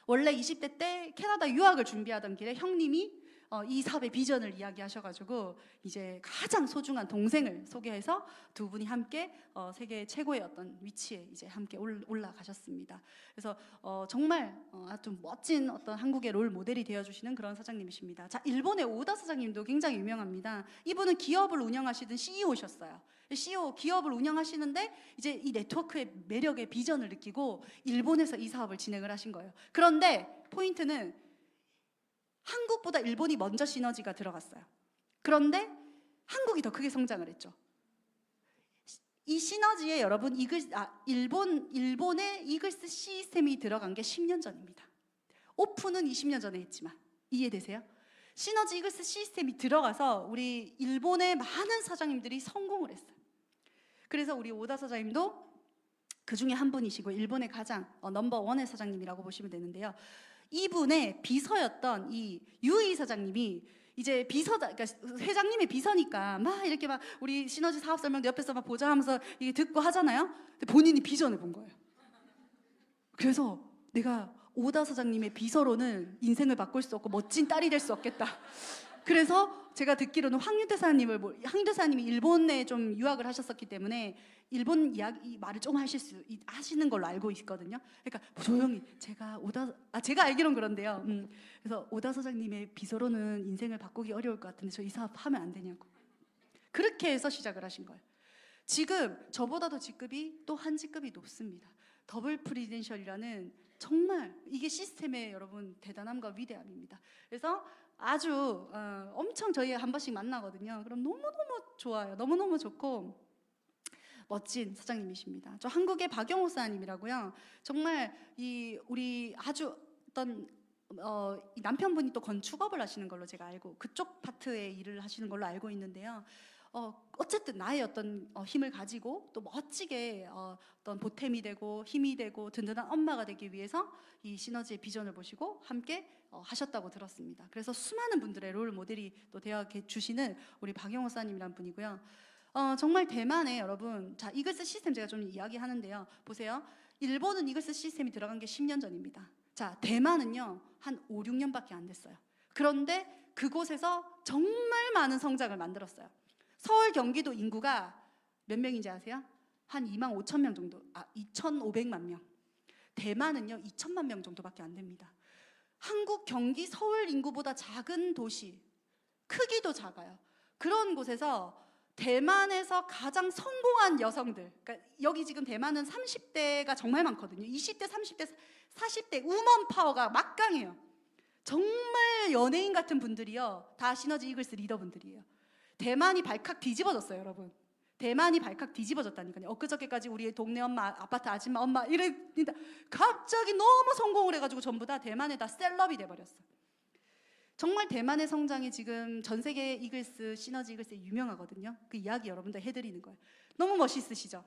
원래 20대 때 캐나다 유학을 준비하던 길에 형님이 이 사업의 비전을 이야기하셔가지고 이제 가장 소중한 동생을 소개해서 두 분이 함께 세계 최고의 어떤 위치에 이제 함께 올라가셨습니다. 그래서 정말 아주 멋진 어떤 한국의 롤 모델이 되어주시는 그런 사장님이십니다. 자, 일본의 오다 사장님도 굉장히 유명합니다. 이분은 기업을 운영하시던 CEO셨어요. CEO 기업을 운영하시는데 이제 이 네트워크의 매력의 비전을 느끼고 일본에서 이 사업을 진행을 하신 거예요. 그런데 포인트는 한국보다 일본이 먼저 시너지가 들어갔어요. 그런데 한국이 더 크게 성장을 했죠. 이 시너지에 여러분 일본의 이글스 시스템이 들어간 게 10년 전입니다. 오픈은 20년 전에 했지만 이해되세요? 시너지 이글스 시스템이 들어가서 우리 일본의 많은 사장님들이 성공을 했어요. 그래서 우리 오다 사장님도 그 중에 한 분이시고 일본의 가장 넘버 원의 사장님이라고 보시면 되는데요. 이분의 비서였던 이 유이 사장님이 이제 그러니까 회장님의 비서니까 막 이렇게 막 우리 시너지 사업 설명도 옆에서 막 보자 하면서 이게 듣고 하잖아요. 근데 본인이 비전을 본 거예요. 그래서 내가 오다 사장님의 비서로는 인생을 바꿀 수 없고 멋진 딸이 될 수 없겠다. 그래서 제가 듣기로는 황윤태 사장님이 일본에 좀 유학을 하셨었기 때문에 일본 이야기 말을 좀 하시는 걸로 알고 있거든요. 그러니까 조용히 제가 알기론 그런데요. 그래서 오다 사장님의 비서로는 인생을 바꾸기 어려울 것 같은데 저 이 사업 하면 안 되냐고. 그렇게 해서 시작을 하신 거예요. 지금 저보다도 직급이 또 한 직급이 높습니다. 더블 프리덴셜이라는 정말 이게 시스템의 여러분 대단함과 위대함입니다. 그래서 아주 엄청 저희 한 번씩 만나거든요. 그럼 너무너무 좋아요. 너무너무 좋고 멋진 사장님이십니다. 저 한국의 박영호 사장님이라고요. 정말 우리 아주 어떤 이 남편분이 또 건축업을 하시는 걸로 제가 알고 그쪽 파트의 일을 하시는 걸로 알고 있는데요. 어쨌든 나의 어떤 힘을 가지고 또 멋지게 어떤 보탬이 되고 힘이 되고 든든한 엄마가 되기 위해서 이 시너지의 비전을 보시고 함께 하셨다고 들었습니다. 그래서 수많은 분들의 롤 모델이 또 되어 주시는 우리 박영호 사장님이라는 분이고요. 정말 대만에 여러분, 자 이글스 시스템 제가 좀 이야기하는데요. 보세요. 일본은 이글스 시스템이 들어간 게 10년 전입니다. 자 대만은요 한 5, 6년밖에 안 됐어요. 그런데 그곳에서 정말 많은 성장을 만들었어요. 서울 경기도 인구가 몇 명인지 아세요? 한 2만 5천 명 정도, 2,500만 명. 대만은요 2천만 명 정도밖에 안 됩니다. 한국 경기 서울 인구보다 작은 도시, 크기도 작아요. 그런 곳에서 대만에서 가장 성공한 여성들, 그러니까 여기 지금 대만은 30대가 정말 많거든요. 20대, 30대, 40대 우먼 파워가 막강해요. 정말 연예인 같은 분들이요 다 시너지 이글스 리더분들이에요. 대만이 발칵 뒤집어졌어요, 여러분. 대만이 발칵 뒤집어졌다니까요. 엊그저께까지 우리 동네 엄마, 아파트 아줌마 엄마 이랬는데 갑자기 너무 성공을 해가지고 전부 다 대만에 다 셀럽이 돼버렸어요. 정말 대만의 성장이 지금 전 세계 이글스, 시너지 이글스에 유명하거든요. 그 이야기 여러분들 해드리는 거예요. 너무 멋있으시죠?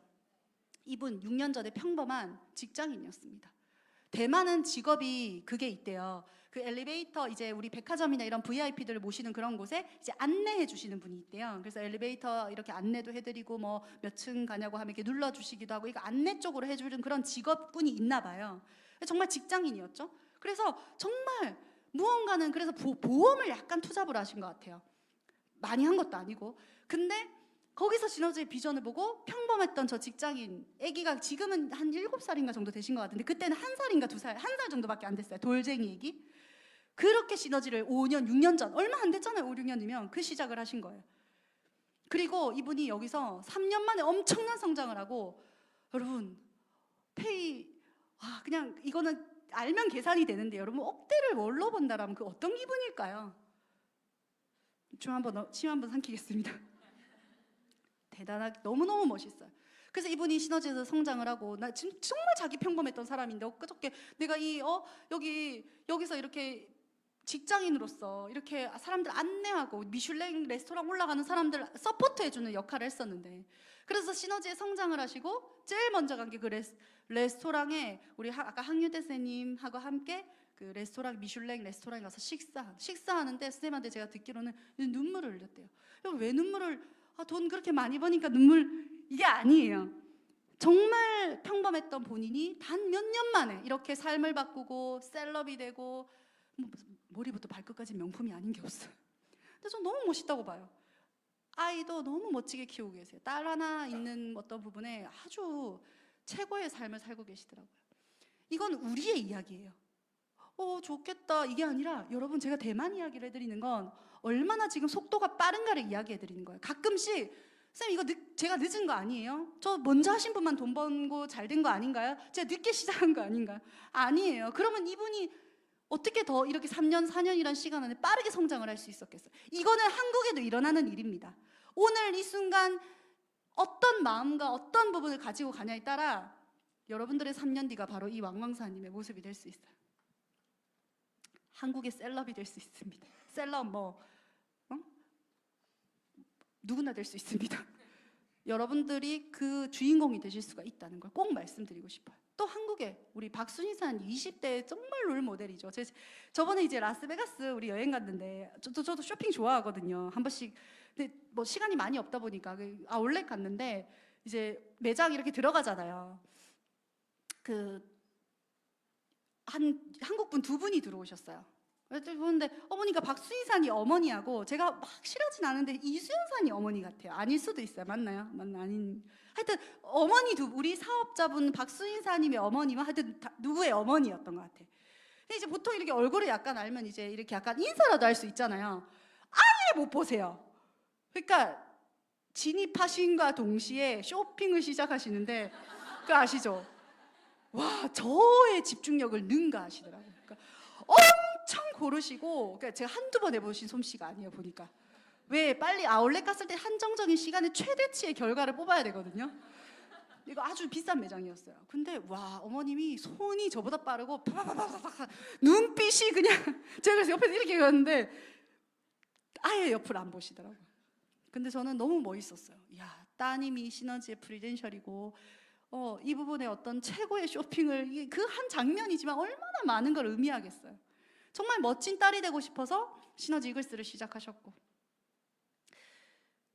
이분 6년 전에 평범한 직장인이었습니다. 대만은 직업이 그게 있대요. 그 엘리베이터 이제 우리 백화점이나 이런 VIP들을 모시는 그런 곳에 이제 안내해 주시는 분이 있대요. 그래서 엘리베이터 이렇게 안내도 해드리고 뭐 몇 층 가냐고 하면 이렇게 눌러주시기도 하고 이거 안내 쪽으로 해주는 그런 직업군이 있나 봐요. 정말 직장인이었죠. 그래서 정말 무언가는 그래서 보험을 약간 투잡을 하신 것 같아요. 많이 한 것도 아니고. 근데 거기서 시너지의 비전을 보고 평범했던 저 직장인 애기가 지금은 한 7살인가 정도 되신 것 같은데 그때는 1살인가 2살, 1살 정도밖에 안 됐어요. 돌쟁이 애기. 그렇게 시너지를 5년, 6년 전, 얼마 안 됐잖아요. 5, 6년이면 그 시작을 하신 거예요. 그리고 이분이 여기서 3년 만에 엄청난 성장을 하고 여러분 그냥 이거는 알면 계산이 되는데 여러분 억대를 뭘로 본다라면 그 어떤 기분일까요? 침 한번 삼키겠습니다. 대단하게 너무너무 멋있어요. 그래서 이분이 시너지에서 성장을 하고, 나 지금 정말 자기 평범했던 사람인데 엊그저께 내가 여기서 이렇게 직장인으로서 이렇게 사람들 안내하고 미슐랭 레스토랑 올라가는 사람들 서포트해주는 역할을 했었는데, 그래서 시너지에 성장을 하시고 제일 먼저 간 게 그 레스토랑에 우리 아까 항유대 선생님하고 함께 그 레스토랑 미슐랭 레스토랑에 가서 식사하는데 선생님한테 제가 듣기로는 눈물을 흘렸대요. 왜 눈물을, 돈 그렇게 많이 버니까 눈물, 이게 아니에요. 정말 평범했던 본인이 단 몇 년 만에 이렇게 삶을 바꾸고 셀럽이 되고, 머리부터 발끝까지 명품이 아닌 게 없어요. 근데 전 너무 멋있다고 봐요. 아이도 너무 멋지게 키우고 계세요. 딸 하나 있는 어떤 부분에 아주 최고의 삶을 살고 계시더라고요. 이건 우리의 이야기예요. 좋겠다 이게 아니라, 여러분, 제가 대만 이야기를 해드리는 건 얼마나 지금 속도가 빠른가를 이야기해드리는 거예요. 가끔씩 쌤 이거 제가 늦은 거 아니에요? 저 먼저 하신 분만 돈 번고 잘 된 거 아닌가요? 제가 늦게 시작한 거 아닌가요? 아니에요. 그러면 이분이 어떻게 더 이렇게 3년, 4년이란 시간 안에 빠르게 성장을 할 수 있었겠어요? 이거는 한국에도 일어나는 일입니다. 오늘 이 순간 어떤 마음과 어떤 부분을 가지고 가냐에 따라 여러분들의 3년 뒤가 바로 이 왕왕사님의 모습이 될 수 있어요. 한국의 셀럽이 될 수 있습니다. 셀럽 누구나 될 수 있습니다. 여러분들이 그 주인공이 되실 수가 있다는 걸 꼭 말씀드리고 싶어요. 또 한국에 우리 박순희산 20대 정말 롤 모델이죠. 저번에 이제 라스베가스 우리 여행 갔는데, 저도 쇼핑 좋아하거든요. 한 번씩. 근데 뭐 시간이 많이 없다 보니까 아울렛 갔는데 이제 매장 이렇게 들어가잖아요. 한국분 두 분이 들어오셨어요. 그런데 어머니가 박수희산이 어머니하고, 제가 막 싫어하진 않은데 이수연산이 어머니 같아요. 아닐 수도 있어요. 맞나요? 아닌. 하여튼 어머니 우리 사업자분 박수희사님의 어머니와 하여튼 누구의 어머니였던 것 같아요. 근데 이제 보통 이렇게 얼굴을 약간 알면 이제 이렇게 약간 인사라도 할 수 있잖아요. 아예 못 보세요. 그러니까 진입하신과 동시에 쇼핑을 시작하시는데, 그거 아시죠? 와, 저의 집중력을 능가하시더라고요. 그러니까 엄청 고르시고, 그러니까 제가 한두 번 해보신 솜씨가 아니에요, 보니까. 왜 빨리 아울렛 갔을 때 한정적인 시간에 최대치의 결과를 뽑아야 되거든요. 이거 아주 비싼 매장이었어요. 근데 와, 어머님이 손이 저보다 빠르고 파파파파파 눈빛이 그냥 제가 그래서 옆에서 이렇게 갔는데 아예 옆을 안 보시더라고요. 근데 저는 너무 멋있었어요. 야, 따님이 시너지의 프리덴셜이고 이 부분에 어떤 최고의 쇼핑을, 그 한 장면이지만 얼마나 많은 걸 의미하겠어요. 정말 멋진 딸이 되고 싶어서 시너지 이글스를 시작하셨고,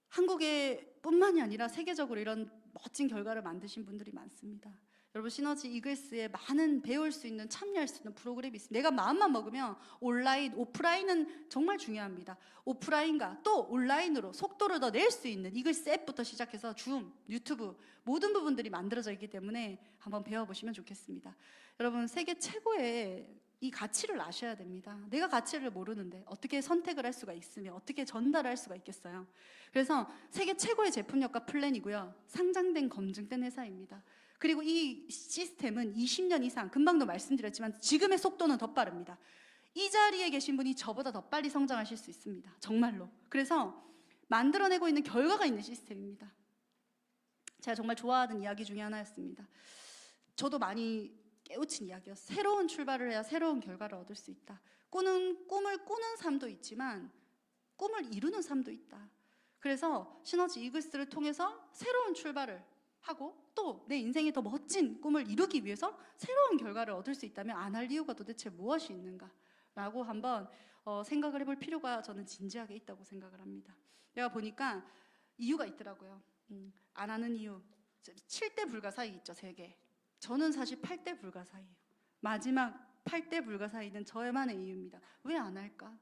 한국에 뿐만이 아니라 세계적으로 이런 멋진 결과를 만드신 분들이 많습니다. 여러분, 시너지 이글스에 많은 배울 수 있는, 참여할 수 있는 프로그램이 있습니다. 내가 마음만 먹으면 온라인, 오프라인은 정말 중요합니다. 오프라인과 또 온라인으로 속도를 더 낼 수 있는 이글스 앱부터 시작해서 줌, 유튜브 모든 부분들이 만들어져 있기 때문에 한번 배워보시면 좋겠습니다. 여러분, 세계 최고의 이 가치를 아셔야 됩니다. 내가 가치를 모르는데 어떻게 선택을 할 수가 있으며 어떻게 전달할 수가 있겠어요. 그래서 세계 최고의 제품력과 플랜이고요, 상장된 검증된 회사입니다. 그리고 이 시스템은 20년 이상, 금방도 말씀드렸지만 지금의 속도는 더 빠릅니다. 이 자리에 계신 분이 저보다 더 빨리 성장하실 수 있습니다. 정말로. 그래서 만들어내고 있는 결과가 있는 시스템입니다. 제가 정말 좋아하는 이야기 중에 하나였습니다. 저도 많이 깨우친 이야기였어요. 새로운 출발을 해야 새로운 결과를 얻을 수 있다. 꿈을 꾸는 삶도 있지만 꿈을 이루는 삶도 있다. 그래서 시너지 이글스를 통해서 새로운 출발을 하고 또 내 인생에 더 멋진 꿈을 이루기 위해서 새로운 결과를 얻을 수 있다면 안 할 이유가 도대체 무엇이 있는가 라고 한번 생각을 해볼 필요가 저는 진지하게 있다고 생각을 합니다. 내가 보니까 이유가 있더라고요. 안 하는 이유 7대 불가사의 있죠. 3개. 저는 사실 8대 불가사의예요. 마지막 8대 불가사의는 저만의 이유입니다. 왜 안 할까?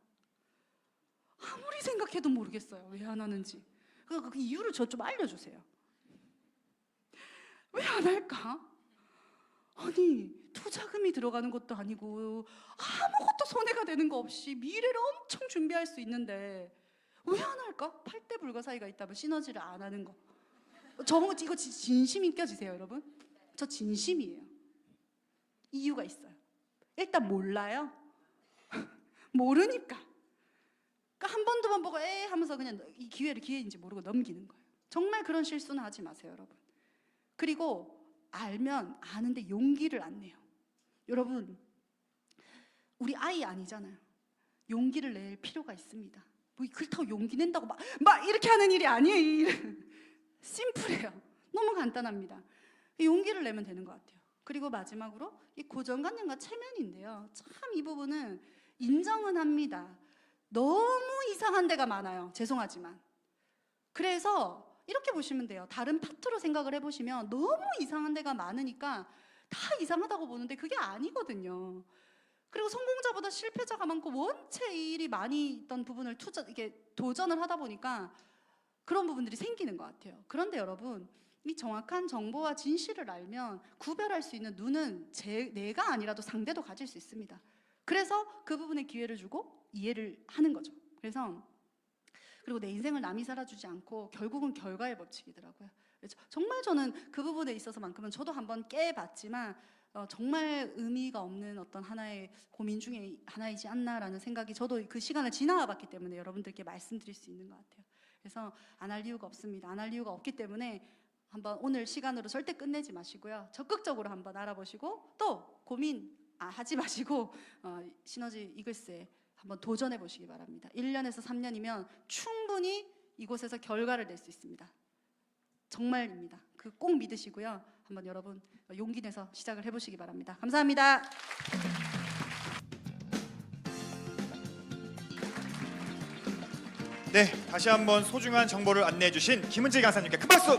아무리 생각해도 모르겠어요. 왜 안 하는지. 그 이유를 저 좀 알려주세요. 왜 안 할까? 아니, 투자금이 들어가는 것도 아니고 아무것도 손해가 되는 거 없이 미래를 엄청 준비할 수 있는데 왜 안 할까? 8대 불가사의가 있다면 시너지를 안 하는 거. 이거 진심이 껴지세요, 여러분? 저 진심이에요. 이유가 있어요. 일단 몰라요. 모르니까. 그러니까 한 번, 두 번 보고 하면서 그냥 이 기회인지 모르고 넘기는 거예요. 정말 그런 실수는 하지 마세요, 여러분. 그리고 알면 아는데 용기를 안 내요. 여러분, 우리 아이 아니잖아요. 용기를 낼 필요가 있습니다. 뭐 그렇다고 용기 낸다고 막 이렇게 하는 일이 아니에요. 심플해요. 너무 간단합니다. 용기를 내면 되는 것 같아요. 그리고 마지막으로 이 고정관념과 체면인데요. 참 이 부분은 인정은 합니다. 너무 이상한 데가 많아요. 죄송하지만. 그래서 이렇게 보시면 돼요. 다른 파트로 생각을 해보시면 너무 이상한 데가 많으니까 다 이상하다고 보는데 그게 아니거든요. 그리고 성공자보다 실패자가 많고 원체 이 일이 많이 있던 부분을 이렇게 도전을 하다 보니까 그런 부분들이 생기는 것 같아요. 그런데 여러분, 이 정확한 정보와 진실을 알면 구별할 수 있는 눈은 내가 아니라도 상대도 가질 수 있습니다. 그래서 그 부분에 기회를 주고 이해를 하는 거죠. 그리고 내 인생을 남이 살아주지 않고 결국은 결과의 법칙이더라고요. 정말 저는 그 부분에 있어서만큼은 저도 한번 깨봤지만 정말 의미가 없는 어떤 하나의 고민 중에 하나이지 않나라는 생각이 저도 그 시간을 지나와봤기 때문에 여러분들께 말씀드릴 수 있는 것 같아요. 그래서 안 할 이유가 없습니다. 안 할 이유가 없기 때문에 한번 오늘 시간으로 절대 끝내지 마시고요. 적극적으로 한번 알아보시고 또 고민 하지 마시고 시너지 이글스에 한번 도전해 보시기 바랍니다. 1년에서 3년이면 충분히 이곳에서 결과를 낼 수 있습니다. 정말입니다. 그 꼭 믿으시고요. 한번 여러분 용기 내서 시작을 해보시기 바랍니다. 감사합니다. 네, 다시 한번 소중한 정보를 안내해 주신 김은지 강사님께 큰 박수